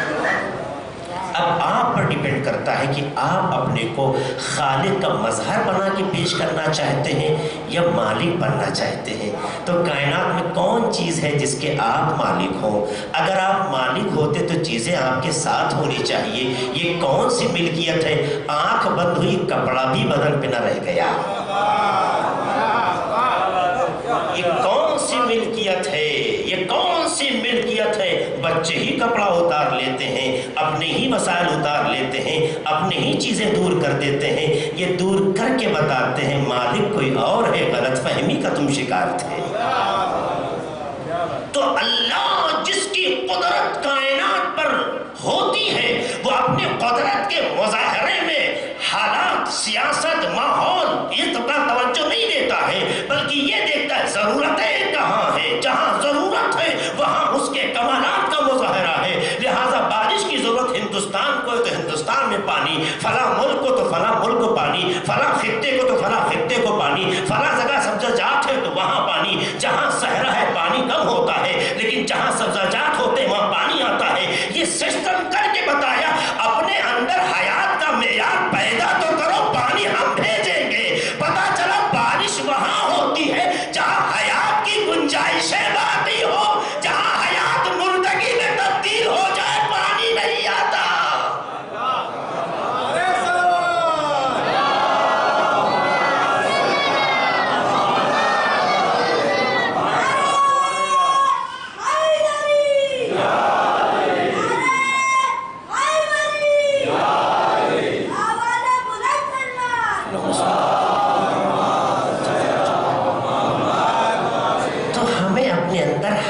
اب آپ پر ڈیپینڈ کرتا ہے کہ آپ اپنے کو خالق کا مظہر بنا کے پیش کرنا چاہتے ہیں یا مالک بننا چاہتے ہیں۔ تو کائنات میں کون چیز ہے جس کے آپ مالک ہوں؟ اگر آپ مالک ہوتے تو چیزیں آپ کے ساتھ ہونی چاہیے۔ یہ کون سی ملکیت ہے؟ آنکھ بند ہوئی، کپڑا بھی بدن پہ نہ رہ گیا۔ یہ کون سی ملکیت ہے؟ یہ کون سی ملکیت ہے؟ بچے ہی کپڑا اتار لیتے ہیں، اپنے ہی مسائل اتار لیتے ہیں، اپنے ہی چیزیں دور کر دیتے ہیں۔ یہ دور کر کے بتاتے ہیں مالک کوئی اور ہے، غلط فہمی کا تم شکار تھے۔ تو اللہ جس کی قدرت کائنات پر ہوتی ہے، وہ اپنے قدرت کے مظاہرے میں حالات، سیاست، ماحول یہ تو توجہ نہیں دیتا ہے، بلکہ یہ دیکھتا ہے ضرورتیں کہاں ہیں۔ جہاں ضرورت ہے وہاں اس کے کمالات کا مظاہرہ ہے۔ لہٰذا بارش کی ضرورت ہندوستان کو ہے تو ہندوستان میں پانی، فلاں ملک کو تو فلاں ملک کو پانی، فلاں خطے کو تو فلاں خطے کو پانی، فلاں جگہ سبزہ جات ہے تو وہاں پانی۔ جہاں صحرا ہے پانی کم ہوتا ہے، لیکن جہاں سبزہ جات ہوتے ہیں وہاں پانی آتا ہے۔ یہ سسٹم کر کے بتایا، اپنے اندر حیات کا معیار پیدا تو کرو، پانی ہم بھیجیں گے۔ پتا چلا بارش وہاں ہوتی ہے جہاں حیات کی گنجائشیں باقی ہو، جہاں حیات مردگی میں تبدیل ہو جائے پانی نہیں آتا۔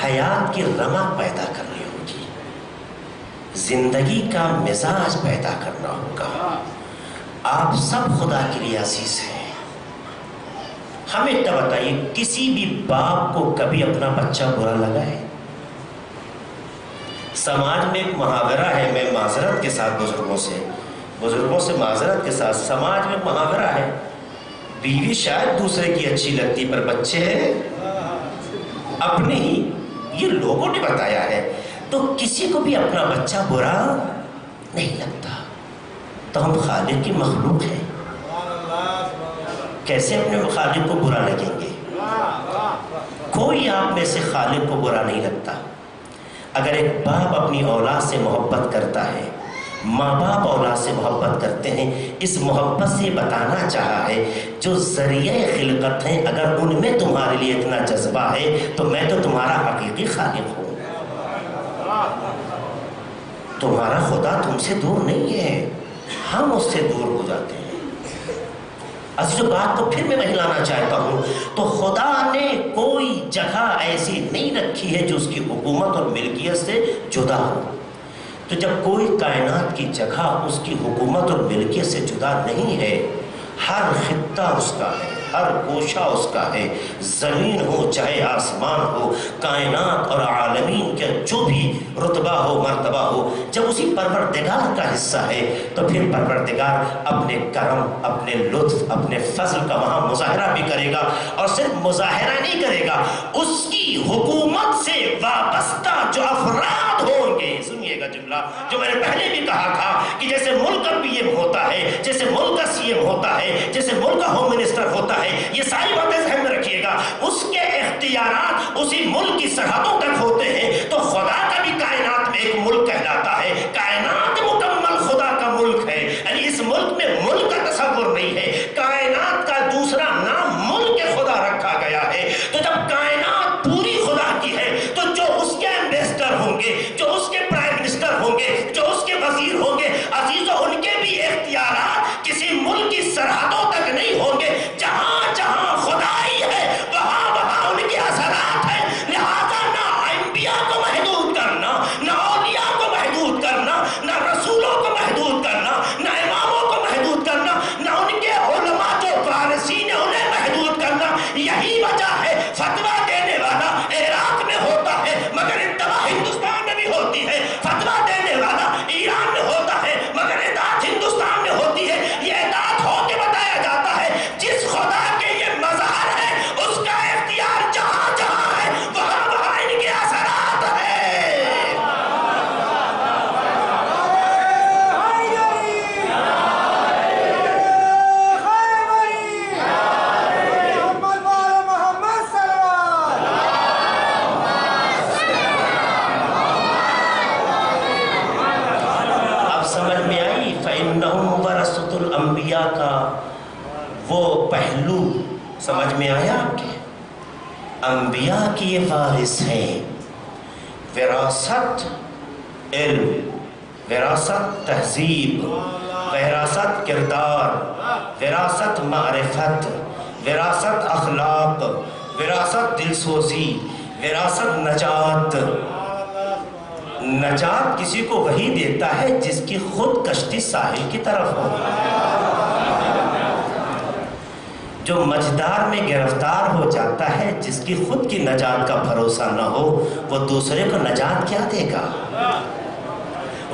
حیات کی رمق پیدا کرنی ہوگی، زندگی کا مزاج پیدا کرنا ہوگا۔ آپ سب خدا کے لیے عزیز ہیں۔ ہمیں تو بتائیے، کسی بھی باپ کو کبھی اپنا بچہ برا لگا ہے؟ سماج میں ایک محاورہ ہے، میں معذرت کے ساتھ بزرگوں سے معذرت کے ساتھ، سماج میں محاورہ ہے، بیوی شاید دوسرے کی اچھی لگتی پر بچے ہیں اپنے ہی۔ یہ لوگوں نے بتایا ہے۔ تو کسی کو بھی اپنا بچہ برا نہیں لگتا، تو ہم خالق کی مخلوق ہیں، کیسے اپنے خالق کو برا لگیں گے؟ کوئی آپ میں سے خالق کو برا نہیں لگتا۔ اگر ایک باپ اپنی اولاد سے محبت کرتا ہے، ماں باپ اولاد سے محبت کرتے ہیں، اس محبت سے بتانا چاہا ہے جو ذریعہ خلقت ہیں، اگر ان میں تمہارے لیے اتنا جذبہ ہے تو میں تو تمہارا حقیقی خالق ہوں۔ تمہارا خدا تم سے دور نہیں ہے، ہم اس سے دور ہو جاتے ہیں۔ جو بات کو پھر میں بتلانا چاہتا ہوں، تو خدا نے کوئی جگہ ایسی نہیں رکھی ہے جو اس کی حکومت اور ملکیت سے جدا ہو۔ تو جب کوئی کائنات کی جگہ اس کی حکومت اور ملکیت سے جدا نہیں ہے، ہر خطہ اس کا ہے، ہر گوشہ اس کا ہے، زمین ہو چاہے آسمان ہو، کائنات اور عالمین کا جو بھی رتبہ ہو، مرتبہ ہو، جب اسی پروردگار کا حصہ ہے تو پھر پروردگار اپنے کرم، اپنے لطف، اپنے فضل کا وہاں مظاہرہ بھی کرے گا، اور صرف مظاہرہ نہیں کرے گا، اس کی حکومت سے وابستہ جو افراد ہوں گے، سنیے گا جملہ جو میں نے پہلے بھی کہا تھا کہ جیسے ملک کا پی ایم ہوتا ہے، جیسے ملک کا سی ایم ہوتا ہے، جیسے ملک کا ہوم منسٹر ہوتا ہے، یہ ساری باتیں ذہن میں رکھیے گا، اس کے اختیارات اسی ملک کی سرحدوں تک ہوتے ہیں۔ تو خدا کا بھی کائنات میں ایک ملک کہلاتا ہے، کائنات مکمل خدا کا ملک ہے، یعنی اس ملک میں ملک کا تصور نہیں ہے، کائنات کا دوسرا نام ملک خدا رکھا گیا ہے۔ تو جب کائنات پوری خدا کی ہے تو جو اس کے ایمبیسڈر ہوں گے، جو اس کے پرائم منسٹر ہوں گے، جو اس کے وزیر ہوں گے، عزیزوں ان کے بھی اختیارات کسی ملک کی سرحدوں تک نہیں ہوں گے، جہاں جہاں خدائی ہے وہاں وہاں ان کے اثرات ہیں، لہذا نہ انبیاء کو محدود کر وہ پہلو سمجھ میں آیا آپ کے؟ انبیاء کی یہ وارث ہیں، وراثت علم، وراثت تہذیب، وراثت کردار، وراثت معرفت، وراثت اخلاق، وراثت دلسوزی، وراثت نجات۔ نجات کسی کو وہی دیتا ہے جس کی خود کشتی ساحل کی طرف ہو۔ جو مجدار میں گرفتار ہو جاتا ہے، جس کی خود کی نجات کا بھروسہ نہ ہو، وہ دوسرے کو نجات کیا دے گا؟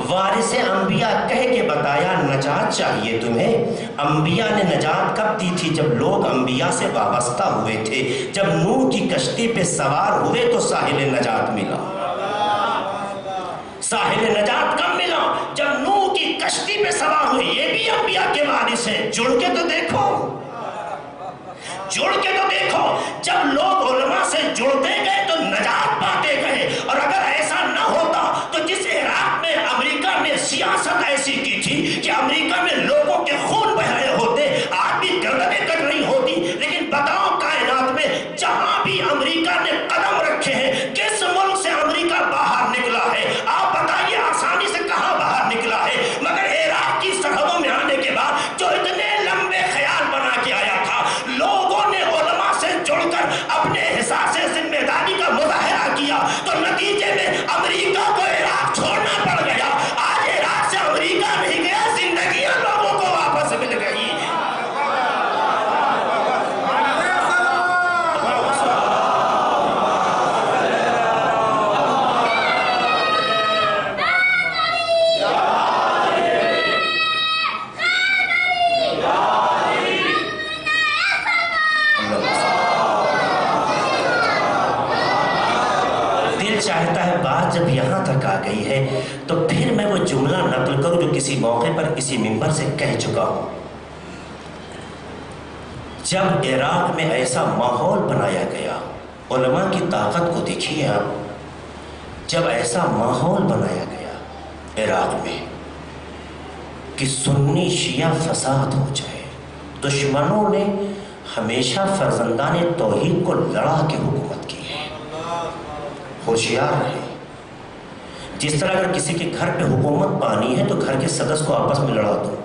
وارث انبیاء کہہ کے بتایا نجات چاہیے تمہیں۔ انبیاء نے نجات کب دی تھی؟ جب لوگ انبیاء سے وابستہ ہوئے تھے، جب نوح کی کشتی پہ سوار ہوئے تو ساحل نجات ملا۔ ساحل نجات کب ملا؟ جب نوح کی کشتی پہ سوار ہوئے۔ یہ بھی انبیاء کے وارث ہیں، جڑ کے تو دیکھو، جڑ کے تو دیکھو۔ جب لوگ علماء سے جڑتے گئے تو نجات پاتے گئے، اور اگر ایسا نہ ہوتا تو جس عراق میں امریکہ نے سیاست ایسی کی تھی کہ امریکہ میں لوگوں کے خون بہ رہے ہوتے، آج بھی گردنیں کٹ رہی ہوتی، لیکن بتاؤ کائنات میں جہاں بھی امریکہ نے قدم رکھے ہیں، کس ملک سے امریکہ باہر نکلا ہے؟ آپ بتائیے آسانی سے کہاں باہر نکلا ہے؟ مگر عراق کی سرحدوں میں آنے کے بعد جو اتنے لمبے خیال بنا کے آیا تھا، لوگوں نے علماء سے جڑ کر اپنے احساس ذمہ داری کا مظاہرہ کیا تو نتیجے میں امریکہ کو عراق چھوڑنا پڑ گیا۔ آج عراق سے امریکہ نہیں گیا، زندگیاں لوگوں کو واپس مل گئی۔ چاہتا ہے بات جب یہاں تک آ گئی ہے تو پھر میں وہ جملہ نقل کروں جو کسی موقع پر کسی منبر سے کہہ چکا ہوں۔ جب عراق میں ایسا ماحول بنایا گیا، علماء کی طاقت کو دیکھیے آپ، جب ایسا ماحول بنایا گیا عراق میں کہ سنی شیعہ فساد ہو جائے، دشمنوں نے ہمیشہ فرزندان توحید کو لڑا کے حکومت کی ہے۔ ہوشیار رہے، جس طرح اگر کسی کے گھر پہ حکومت پانی ہے تو گھر کے سدس کو آپس میں لڑا دو،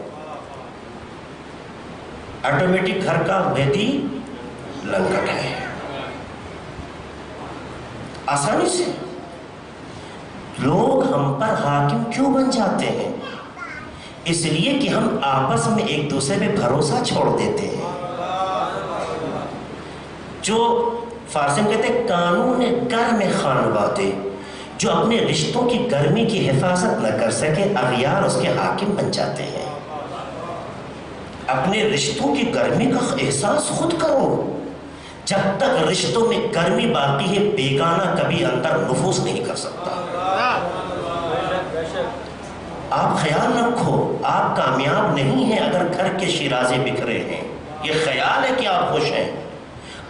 آٹومیٹک گھر کا ویدی لنکٹ ہے، آسانی سے۔ لوگ ہم پر حاکم کیوں بن جاتے ہیں؟ اس لیے کہ ہم آپس میں ایک دوسرے پہ بھروسہ چھوڑ دیتے ہیں۔ جو فارسی میں کہتے ہیں قانون گرم خانوادے، جو اپنے رشتوں کی گرمی کی حفاظت نہ کر سکے، اغیار اس کے حاکم بن جاتے ہیں۔ اپنے رشتوں کی گرمی کا احساس خود کرو۔ جب تک رشتوں میں گرمی باقی ہے، بیگانہ کبھی اندر نفوذ نہیں کر سکتا۔ آپ خیال رکھو، آپ کامیاب نہیں ہیں اگر گھر کے شیرازے بکھرے ہیں۔ یہ خیال ہے کہ آپ خوش ہیں۔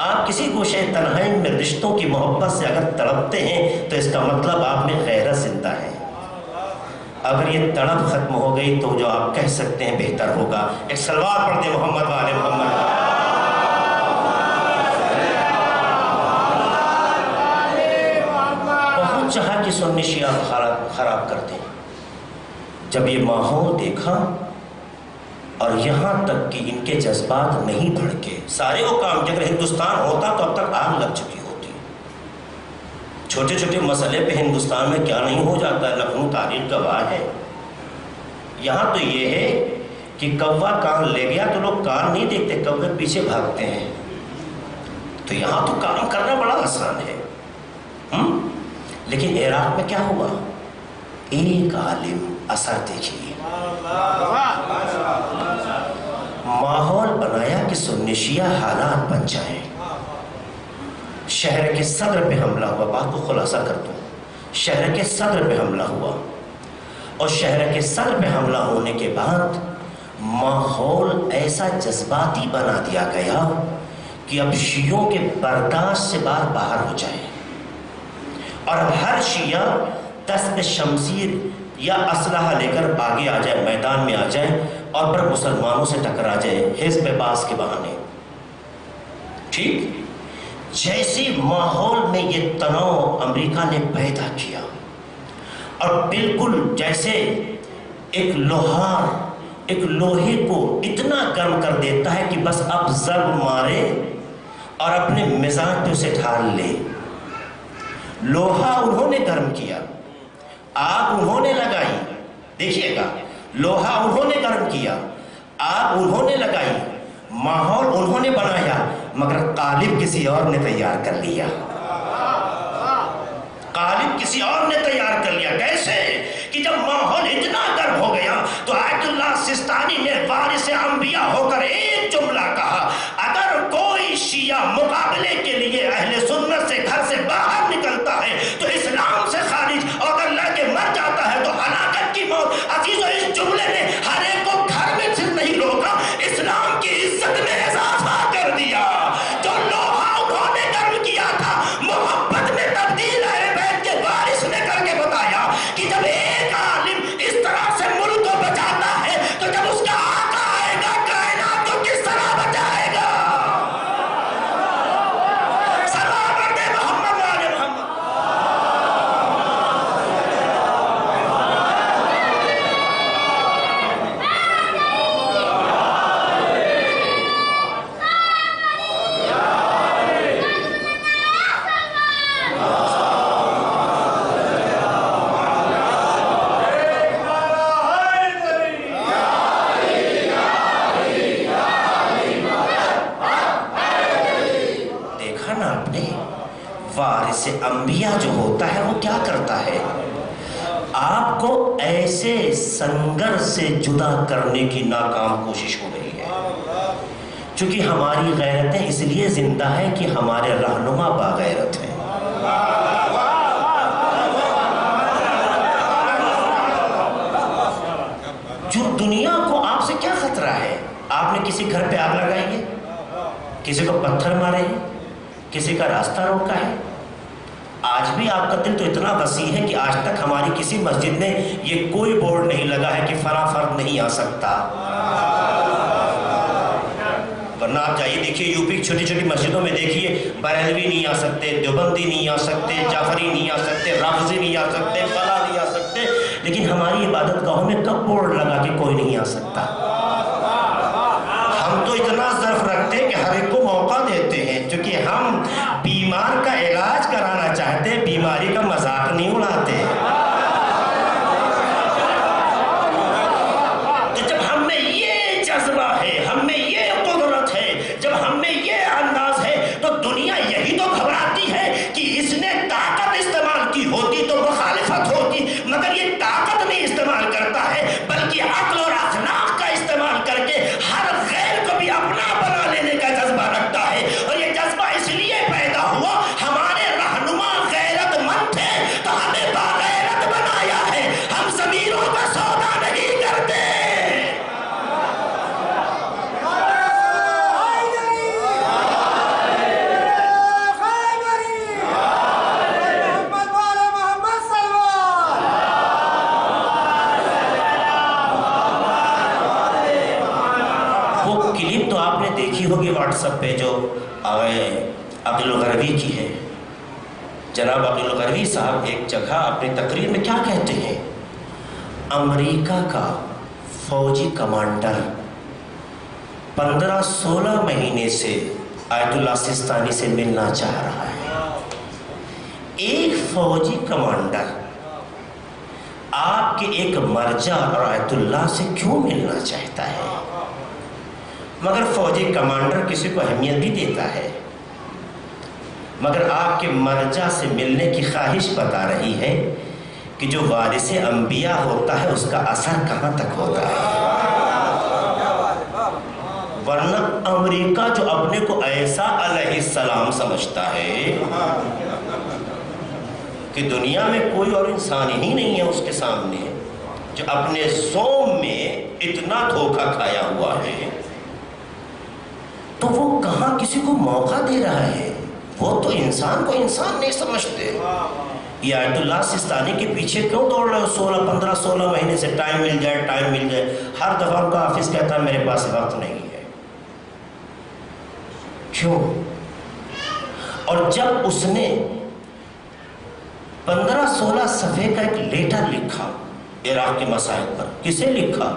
آپ کسی گوشے تنہائی میں رشتوں کی محبت سے اگر تڑپتے ہیں تو اس کا مطلب آپ میں غیرت زندہ ہے۔ اگر یہ تڑپ ختم ہو گئی تو جو آپ کہہ سکتے ہیں بہتر ہوگا۔ ایک سلوات پڑھ دیں محمد والے محمد۔ بہت چاہا کہ سنی شیعہ خراب کر دیں۔ جب یہ ماحول دیکھا اور یہاں تک کہ ان کے جذبات نہیں بھڑکے، سارے وہ کام اگر ہندوستان ہوتا تو اب تک آگ لگ چکی ہوتی۔ چھوٹے چھوٹے مسئلے پہ ہندوستان میں کیا نہیں ہو جاتا ہے، لکھنؤ تاریخ گواہ ہے۔ یہاں تو یہ ہے کہ کوا کان لے گیا تو لوگ کان نہیں دیکھتے، کوے پیچھے بھاگتے ہیں۔ تو یہاں تو کام کرنا بڑا آسان ہے۔ لیکن عراق میں کیا ہوا؟ ایک عالم، اثر دیکھیے، ماحول بنایا کہ سنی شیعہ حالات بن جائیں۔ شہر کے صدر پہ حملہ ہوا، بات کو خلاصہ کر دوں، شہر کے صدر پہ حملہ ہوا، اور شہر کے صدر پہ حملہ ہونے کے بعد ماحول ایسا جذباتی بنا دیا گیا کہ اب شیعوں کے برداشت سے باہر ہو جائے، اور ہر شیعہ دست شمشیر یا اسلحہ لے کر آگے آ جائے، میدان میں آ جائے، اور پھر مسلمانوں سے ٹکرا جائے حزب باس کے بہانے. ٹھیک جیسی ماحول میں یہ تناؤ امریکہ نے پیدا کیا، اور بالکل جیسے ایک لوہار ایک لوہے کو اتنا گرم کر دیتا ہے کہ بس اب ضرب مارے اور اپنے مزاج پہ اسے ڈھال لے. لوہا انہوں نے گرم کیا، آگ انہوں نے لگائی. دیکھیے گا، لوہا انہوں نے گرم کیا، آگ انہوں نے لگائی، ماحول انہوں نے بنایا، مگر قالب کسی اور نے تیار کر لیا. قالب کسی اور نے تیار کر لیا. کیسے؟ کہ جب ماحول اتنا گرم ہو گیا تو آیت اللہ سستانی نے وارث انبیاء ہو کر ایک جملہ کہا، اگر کوئی شیعہ مقابلے کے لیے اہل سنت سے گھر سے باہر نکلتا ہے تو اسلام سے خارج، اور اگر لڑ کے مر جاتا ہے تو ہلاکت کی موت. عزیزو، اس جملے نے ہر ایک کو گھر میں صرف نہیں روکا، اسلام کی عزت میں اضافہ کر دیا. جو لوہا انہوں نے گرم کیا تھا محبت میں تبدیل ہے بیت کے وارث نے کر کے بتایا کہ جب ایک عالم اس طرح سے ملک کو بچاتا ہے تو جب اس کا آقا آئے گا کائنات کو کس طرح بچائے گا. سلام پڑھتے محمد والے محمد. وارث انبیاء جو ہوتا ہے وہ کیا کرتا ہے؟ آپ کو ایسے سنگر سے جدا کرنے کی ناکام کوشش ہو رہی ہے. چونکہ ہماری غیرتیں اس لیے زندہ ہے کہ ہمارے رہنما باغیرت ہیں. جو دنیا کو آپ سے کیا خطرہ ہے؟ آپ نے کسی گھر پہ آگ لگائی ہے، کسی کو پتھر مارے ہیں، کسی کا راستہ روکا ہے؟ آج بھی آپ کا دل تو اتنا وسیع ہے کہ آج تک ہماری کسی مسجد میں یہ کوئی بورڈ نہیں لگا ہے کہ فلاں فرد نہیں آ سکتا. ورنہ آپ جائیے دیکھیے یو پی کی چھوٹی چھوٹی مسجدوں میں دیکھیے، بریلوی نہیں آ سکتے، دیوبندی نہیں آ سکتے، جعفری نہیں آ سکتے، رافضی نہیں آ سکتے، فلاں نہیں آ سکتے. لیکن ہماری عبادت گاہوں میں کب بورڈ لگا کہ کوئی نہیں آ سکتا؟ ہم تو اتنا ظرف رکھتے ہیں کہ ہر ایک کو موقع دیتے ہیں، چونکہ ہم بیمار کا علاج کرانا چاہتے ہیں، بیماری کا مذاق نہیں اڑاتے. تو جب ہم میں یہ جذبہ ہے، ہم میں یہ قدرت ہے، جب ہم میں یہ انداز ہے، تو دنیا یہی تو گھبراتی ہے کہ اس نے طاقت استعمال کی ہوتی تو مخالفت ہوتی، مگر یہ طاقت نہیں استعمال کرتا ہے بلکہ عقل اور اخلاق کا استعمال کر کے ہر غیر کو بھی اپنا بنا لینے کا جذبہ رکھتا ہے. اور یہ جذبہ اس لیے پیدا ہوا، ہمارے رہنما غیرت مند تھے تو ہمیں باغیرت بنایا ہے. ہم ضمیروں کا سودا نہیں کرتے. کلپ تو آپ نے دیکھی ہوگی واٹس ایپ پہ جو عقیل الغروی کی ہے. جناب عقیل الغروی صاحب ایک جگہ اپنی تقریر میں کیا کہتے ہیں؟ امریکہ کا فوجی کمانڈر 15-16 مہینے سے آیت اللہ سستانی سے ملنا چاہ رہا ہے. ایک فوجی کمانڈر آپ کے ایک مرجع اور آیت اللہ سے کیوں ملنا چاہتا ہے؟ مگر فوجی کمانڈر کسی کو اہمیت بھی دیتا ہے، مگر آپ کے مرجع سے ملنے کی خواہش بتا رہی ہے کہ جو وارث انبیاء ہوتا ہے اس کا اثر کہاں تک ہوتا ہے. ورنہ امریکہ جو اپنے کو ایسا علیہ السلام سمجھتا ہے کہ دنیا میں کوئی اور انسان ہی نہیں ہے اس کے سامنے جو اپنے زوم میں اتنا دھوکہ کھایا ہوا ہے، تو وہ کہاں کسی کو موقع دے رہا ہے؟ وہ تو انسان کو انسان نہیں سمجھتے. یہ آیت اللہ سستانی کے پیچھے کیوں دوڑ رہے ہو 16 مہینے سے؟ ٹائم مل جائے. ہر دفعہ ان کا حافظ کہتا ہے میرے پاس وقت نہیں ہے. کیوں؟ اور جب اس نے 15-16 صفحے کا ایک لیٹر لکھا عراق کے مسائل پر، کسے لکھا؟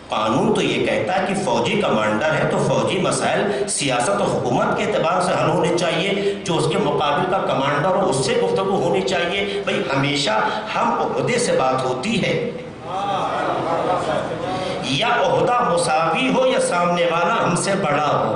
قانون تو یہ کہتا ہے کہ فوجی کمانڈر ہے تو فوجی مسائل سیاست و حکومت کے اعتبار سے حل ہونے چاہیے، جو اس کے مقابل کا کمانڈر ہو اس سے گفتگو ہونی چاہیے. بھئی ہمیشہ ہم عہدے سے بات ہوتی ہے، یا عہدہ مساوی ہو یا سامنے والا ہم سے بڑا ہو،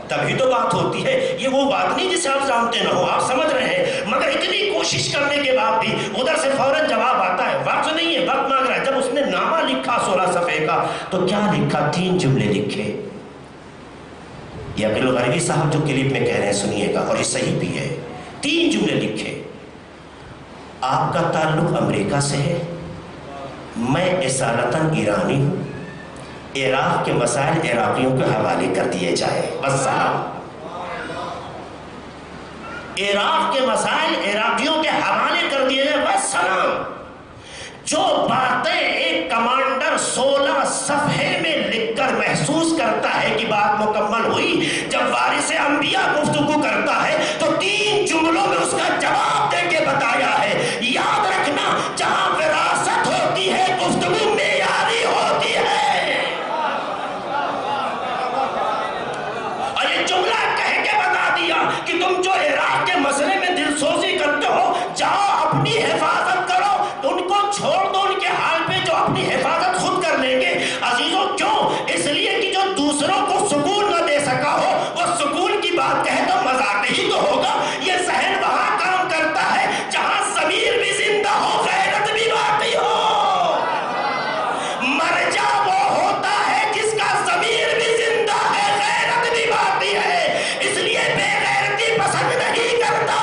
تبھی تو بات ہوتی ہے. یہ وہ بات نہیں جسے آپ جانتے نہ ہو، آپ سمجھ رہے ہیں. مگر اتنی کوشش کرنے کے بعد بھی ادھر سے فوراً جواب آتا ہے، وقت نہیں ہے، وقت مانگ رہا ہے. جب اس نے نامہ لکھا 16 صفحے کا تو کیا لکھا؟ 3 جملے لکھے. یہ عقیل غریبی صاحب جو کلپ میں کہہ رہے ہیں سنیے گا، اور یہ صحیح بھی ہے. 3 جملے لکھے. آپ کا تعلق امریکہ سے ہے، میں اصالتاً ایرانی ہوں، عراق کے مسائل عراقیوں کے حوالے کر دیے جائے. بس صاحب، عراق کے مسائل عراقیوں کے حوالے کر دیے جائے، بس سلام. جو باتیں ایک کمانڈر 16 صفحے میں لکھ کر محسوس کرتا ہے کہ بات مکمل ہوئی، جب وارث انبیاء گفتگو کرتا ہے تو 3 جملوں میں اس کا جواب دے کے بتایا ہے. یاد رکھنا، جہاں وراثت ہوتی ہے گفتگو معیاری ہوتی ہے. اور یہ جملہ کہہ کے بتا دیا کہ تم جو عراق کے مسئلے میں دل سوزی کرتے ہو، جاؤ اپنی حفاظت کرو، ان کو چھوڑ دو ان کے حال پہ، جو اپنی حفاظت خود کر لیں گے. عزیزوں کیوں؟ اس لیے کہ جو دوسروں کو سکون نہ دے سکا ہو وہ سکون کی بات کہے تو مذاق ہی تو ہوگا. یہ ذہن وہاں کام کرتا ہے جہاں ضمیر بھی زندہ ہو، غیرت بھی باقی ہو. مرجع وہ ہوتا ہے جس کا ضمیر بھی زندہ ہے، غیرت بھی باقی ہے. اس لیے بے غیرتی پسند نہیں کرتا.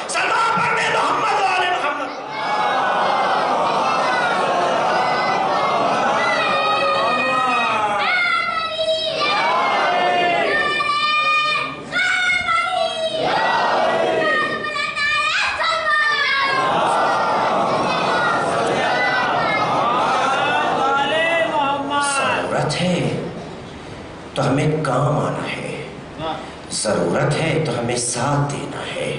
سلام پڑھنے محمد والے محمد. ضرورت ہے تو ہمیں کام آنا ہے، ضرورت ہے تو ہمیں ساتھ دینا ہے.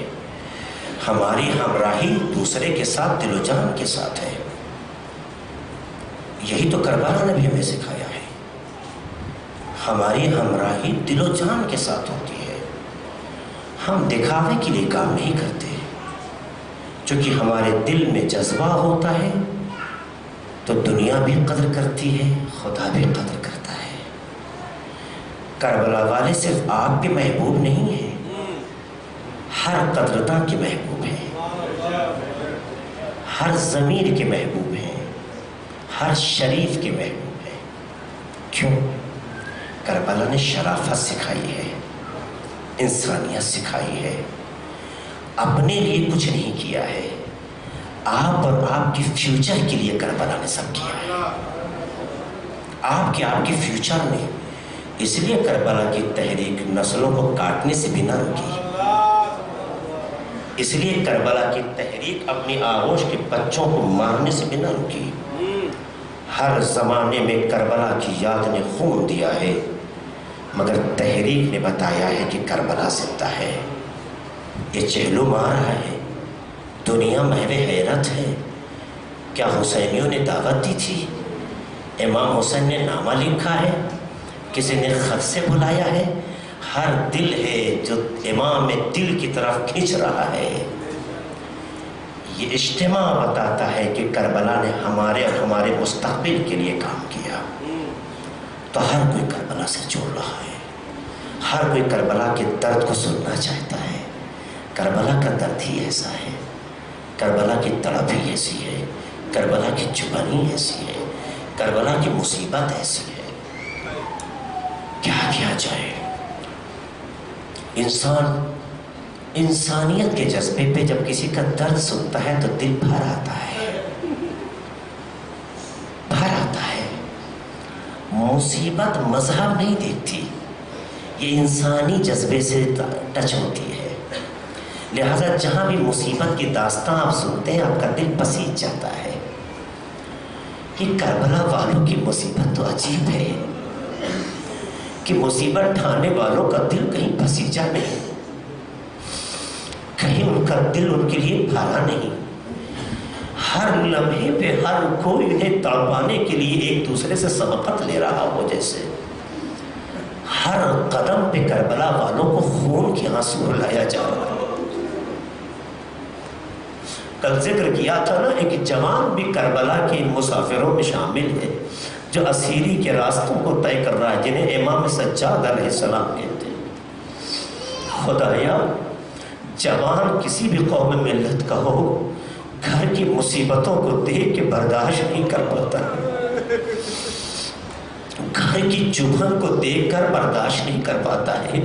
ہماری ہمراہی دوسرے کے ساتھ دل و جان کے ساتھ ہے. یہی تو کربلا نے بھی ہمیں سکھایا ہے. ہماری ہمراہی دل و جان کے ساتھ ہوتی ہے. ہم دکھاوے کے لیے کام نہیں کرتے. چونکہ ہمارے دل میں جذبہ ہوتا ہے تو دنیا بھی قدر کرتی ہے، خدا بھی قدر کرتا ہے. کربلا والے صرف آپ کے محبوب نہیں ہیں، ہر قدرداں کے محبوب ہیں، ہر ضمیر کے محبوب ہیں، ہر شریف کے محبوب ہیں. کیوں؟ کربلا نے شرافت سکھائی ہے، انسانیت سکھائی ہے. اپنے لیے کچھ نہیں کیا ہے، آپ اور آپ کے فیوچر کے لیے کربلا نے سب کیا ہے. آپ کے فیوچر نے. اس لیے کربلا کی تحریک نسلوں کو کاٹنے سے بھی نہ رکی. اس لیے کربلا کی تحریک اپنی آغوش کے بچوں کو مارنے سے بھی نہ رکی. ہر زمانے میں کربلا کی یاد نے خون دیا ہے، مگر تحریک نے بتایا ہے کہ کربلا زندہ ہے. یہ چہلو مار رہا ہے، دنیا محو حیرت ہے. کیا حسینیوں نے دعوت دی تھی؟ امام حسین نے نامہ لکھا ہے؟ کسی نے خط سے بلایا ہے؟ ہر دل ہے جو امام دل کی طرف کھینچ رہا ہے. یہ اجتماع بتاتا ہے کہ کربلا نے ہمارے اور ہمارے مستقبل کے لیے کام کیا. تو ہر کوئی کربلا سے جوڑ رہا ہے، ہر کوئی کربلا کے درد کو سننا چاہتا ہے. کربلا کا درد ہی ایسا ہے، کربلا کی تڑپ ہی ایسی ہے، کربلا کی چبھن ہی ایسی ہے، کربلا کی مصیبت ایسی ہے. کیا کیا جائے؟ انسانیت کے جذبے پہ جب کسی کا درد سنتا ہے تو دل بھر آتا ہے، بھر آتا ہے. مصیبت مذہب نہیں دیکھتی، یہ انسانی جذبے سے ٹچ ہوتی ہے. لہذا جہاں بھی مصیبت کی داستان آپ سنتے ہیں آپ کا دل پسیج جاتا ہے. یہ کربلا والوں کی مصیبت تو عجیب ہے کہ مصیبت ڈھانے والوں کا دل کہیں پسیجا نہیں، کہیں ان کا دل ان کے لیے بھرا نہیں. ہر لمحے پہ ہر کوئی انہیں تڑپانے کے لیے ایک دوسرے سے سبقت لے رہا ہو، جیسے ہر قدم پہ کربلا والوں کو خون کے آنسو رلایا جا رہا ہے. کل ذکر کیا تھا نا، ایک جوان بھی کربلا کے مسافروں میں شامل ہے جو اسیری کے راستوں کو طے کر رہا ہے، جنہیں امام سجاد علیہ السلام کہتے ہیں. خدایا جوان کسی بھی قوم ملت کا ہو، گھر کی مصیبتوں کو دیکھ کے برداشت نہیں کر پاتا، گھر کی چبھن کو دیکھ کر برداشت نہیں کر پاتا ہے،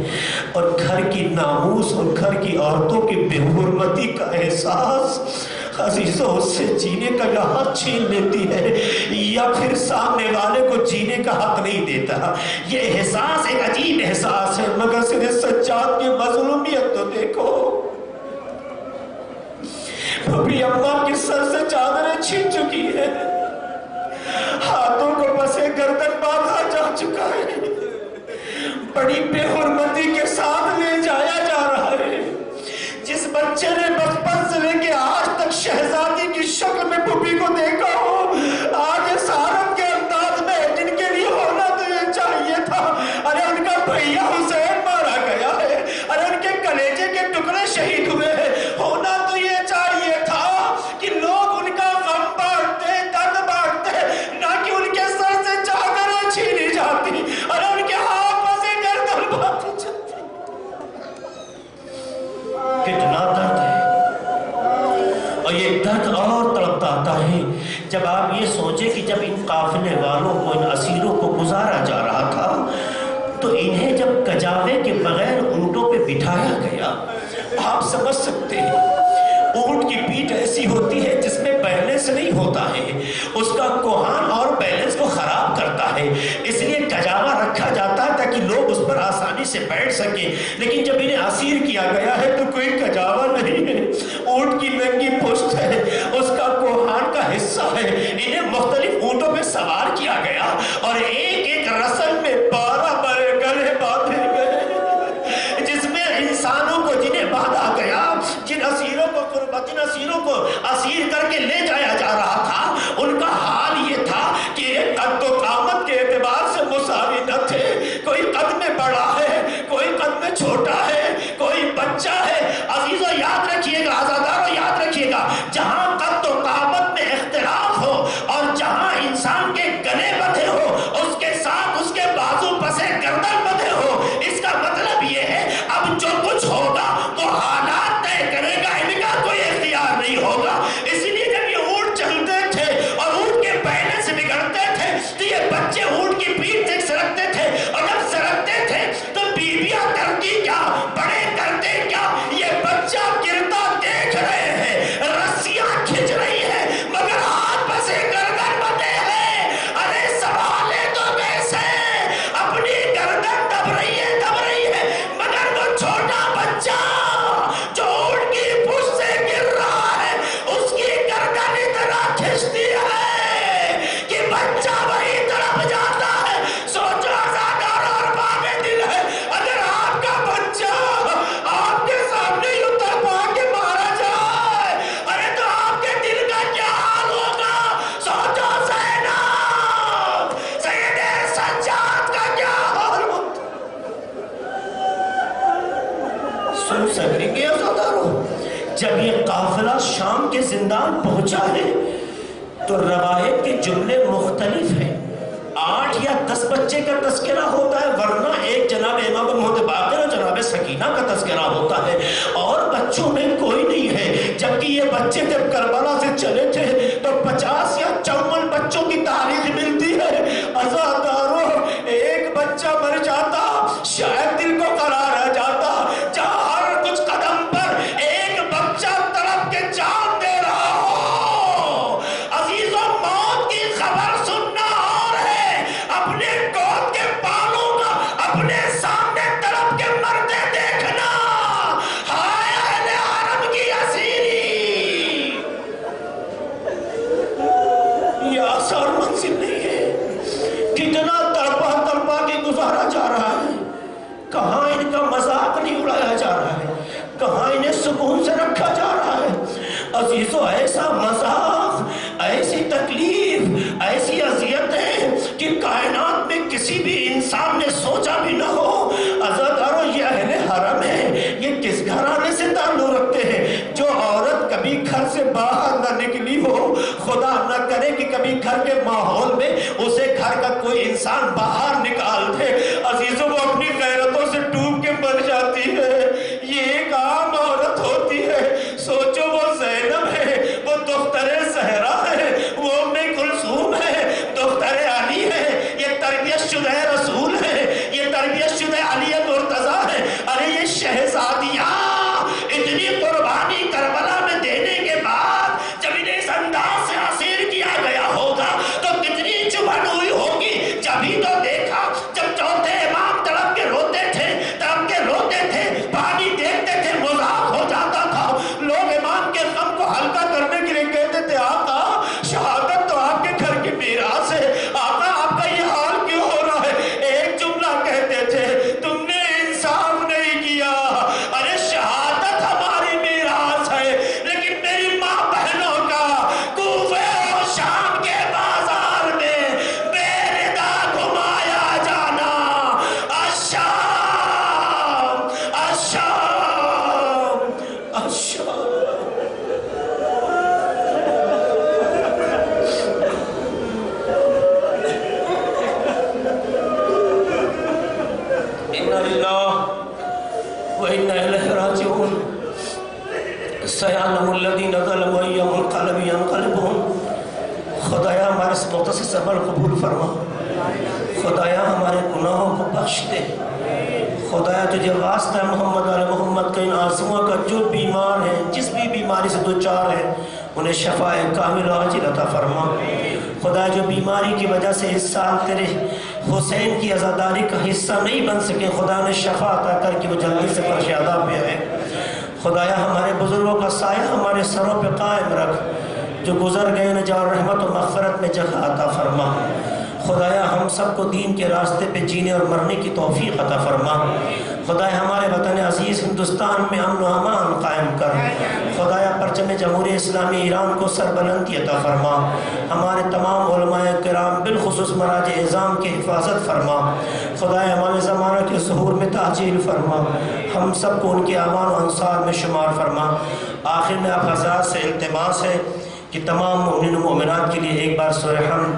اور گھر کی ناموس اور گھر کی عورتوں کی بے حرمتی کا احساس عزیزوں اس سے جینے کا یا حق چھین لیتی ہے یا پھر سامنے والے کو جینے کا حق نہیں دیتا. یہ احساس ایک عجیب احساس ہے. مگر سر سجاد کی مظلومیت تو دیکھو، اپنی اماں کی سر سے چادریں چھن چکی ہے، ہاتھوں کو پسے گردن باندھا جا چکا ہے، بڑی بے حرمتی کے ساتھ لے جایا جا رہا ہے. جس بچے نے بچپن سے لے کے آج تک شہزادی کی شکل میں پھوپھی کو دیکھا ہو، آج سارت کے انداز میں، جن کے لیے ہونا تو یہ چاہیے تھا، ارے ان کا بھیا حسین مارا گیا ہے، ارے ان کے کلیجے کے ٹکڑے شہید ہوئے ہیں، ہونا تو یہ چاہیے تھا کہ لوگ ان کا غم بانٹتے، درد بانٹتے، نہ کہ ان کے سر سے چادریں چھینی جاتی، ارے ان کے ہاتھوں سے گردن باندھی جاتی. کتنا درد ہے، اور یہ درد اور تڑپتا آتا ہے جب آپ یہ سوچیں کہ جب ان قافلے والوں کو، ان اسیروں کو گزارا جا رہا تھا تو انہیں جب کجاوے کے بغیر اونٹوں پہ بٹھایا گیا. آپ سمجھ سکتے ہیں اونٹ کی پیٹھ ایسی ہوتی ہے جس میں بیلنس نہیں ہوتا ہے، اس کا کوہان اور بیلنس کو خراب کرتا ہے، اس لیے کجاوا رکھا جاتا ہے تاکہ لوگ اس پر آسانی سے بیٹھ سکیں. لیکن جب انہیں اسیر کیا گیا ہے تو کوئی کجاوا نہیں ہے، اونٹ کی ننگی پشت ہے، اس کا کوہان کا حصہ ہے. انہیں مختلف اونٹوں پہ سوار کیا گیا اور ایک ایک رسل میں 12 بڑے گلے باندھے گئے، جس میں انسانوں کو جنہیں باندھا گیا، جن اسیروں کو اسیر کر کے لے جایا جا رہا تھا، ان کا حال یہ تھا کہ ایک قد و قامت کے اعتبار سے مساوی نہ تھے. کوئی قد میں بڑا ہے، کوئی قد میں چھوٹا ہے، کوئی بچہ ہے. عزیزو یاد رکھیے گا، عزادارو یاد رکھیے گا، جہاں قد و قامت میں اختلاف ہو اور جہاں انسان کے گلے بندھے ہو، اس کے ساتھ اس کے بازو پسے گردن بندھے ہو. اس کا مطلب یہ ہے اب جو کچھ ہوگا وہ حالات طے کرے گا، ان کا کوئی اختیار نہیں ہوگا. اس لیے جب یہ اونٹ چلتے تھے اور اونٹ کے پہنے سے بگڑتے تھے تو یہ بچے اونٹ کی پیٹھ سے سرکتے تھے، اور جب سرکتے تھے تو بیویاں کرتی کیا، بڑے کرتے کیا. یہ بچہ گرتا دیکھ رہے ہیں، رسیاں کھچ رہی ہیں مگر ہاتھ پسے گردن بندھے ہیں. ارے سوالے تو ویسے اپنی گردن دب رہی ہے مگر وہ چھوٹا بچہ جو اونٹ کی پشت سے گر رہا ہے، اس کی گردن اتنا کھچتی ہے کہ بچہ وہی طرف جاتا ہے. سوچو آزادار اور باغ دل ہے، اگر آپ کا بچہ آپ کے سامنے یوں تڑپا کے مارا جائے، ارے تو آپ کے دل کا کیا حال ہوگا. سوچو زینب، سید سجاد کا کیا حال ہوتا. سن سکیں گے عزادارو، جب یہ قافلہ شام کے زندان پہنچا ہے تو روایت کے جملے مختلف ہیں. 8 یا 10 بچے کا تذکرہ ہوتا ہے، ورنہ ایک جناب امام محمد باقر اور جناب سکینہ کا تذکرہ ہوتا ہے، اور بچوں میں کوئی نہیں ہے. جبکہ یہ بچے جب کربلا سے چلے تھے تو 50 یا 54 بچوں کی تاریخ ملتی ہے. عزادارو ایک بچہ مر جاتا شاید دل کو قرار آ جاتا، جہاں ہر کچھ قدم پر ایک بچہ تڑپ کے جان دے رہا ہو. عزیزوں موت کی خبر سننا اور ہے، اپنے گود کے بالوں کا اپنے سامنے تڑپ کے مرتے دیکھنا. ہائے اہل عزیزو ایسا مذاق، ایسی تکلیف، ایسی اذیتیں کہ کائنات میں کسی بھی انسان نے سوچا بھی نہ ہو۔ عزادارو یہ اہل حرم ہے، یہ کس گھرانے سے تعلق رکھتے ہیں؟ جو عورت کبھی گھر سے باہر نہ نکلی ہو، خدا نہ کرے کہ کبھی گھر کے ماحول میں اسے گھر کا کوئی انسان باہر نکال دے، عزیزوں وہ اپنی غیرتوں سے ڈوب کے مر جاتی ہے۔ یہ ایک عام عورت ہوتی ہے، سوچو وہ زینب ہے، وہ دختر زہرا ہے، وہ ام کلثوم ہے، دختر علی ہے، یہ تربیت شدہ رسول ہے، یہ تربیت شدہ علی مرتضیٰ ہے۔ ارے یہ شہزادیاں اتنی قربانی کربلا میں دینے کے بعد جب انہیں اس انداز سے اسیر کیا گیا ہوگا تو کتنی چبھن ہوئی ہوگی۔ جبھی تو دیکھا جب چوتھے امام تڑپ کے روتے تھے، تڑپ کے روتے تھے، پانی دیکھتے تھے، مذاق ہو جاتا تھا۔ لوگ امام کے غم کو ہلکا کرنے کے لیے کہتے تھے آقا شہادت تو آپ کے گھر کی میراث ہے، آقا آپ کا یہ حال کیوں ہو رہا ہے؟ ایک جملہ کہتے تھے تم نے انصاف نہیں کیا۔ ارے شہادت ہماری میراث ہے، لیکن میری ماں بہنوں کا کوفہ اور شام کے بازار میں بے ردا گھمایا جانا، الشام الشام الشام۔ اِنَّا لِلَّهِ وَإِنَّا إِلَيْهِ رَاجِعُونَ۔ سَيَعْلَمُ الَّذِينَ ظَلَمُوا أَيَّ مُنقَلَبٍ يَنقَلِبُونَ۔ خدایا ہمارے اس مختصر عمل قبول فرما، خدایا ہمارے گناہوں کو بخش دے۔ خدایا تجھے واسطہ محمد علی محمد کا ان آنسوؤں کا، جو بیمار ہیں جس بھی بیماری سے دوچار ہیں انہیں شفاء کامل و عاجل عطا فرما۔ خدا جو بیماری کی وجہ سے اس سال تیرے حسین کی عزاداری کا حصہ نہیں بن سکے، خدا نے شفا عطا کر کے وہ جلدی سے فرش عذاب پہ آئے۔ خدایا ہمارے بزرگوں کا سایہ ہمارے سروں پہ قائم رکھ، جو گزر گئے نہ جا رحمت و مغفرت میں جگہ عطا فرما۔ خدایا ہم سب کو دین کے راستے پہ جینے اور مرنے کی توفیق عطا فرما۔ خدایا ہمارے وطن عزیز ہندوستان میں امن و امان قائم کر۔ خدایا پرچم جمہوریہ اسلامی ایران کو سربلندی عطا فرما۔ ہمارے تمام علماء کرام بالخصوص مراجع اعظام کی حفاظت فرما۔ خدایا ہمارے زمانہ کے ظہور میں تعجیل فرما، ہم سب کو ان کے اعوان و انصار میں شمار فرما۔ آخر میں آپ حضرات سے التماس ہے کہ تمام مومنین و مومنات کے لیے ایک بار سورہ حمد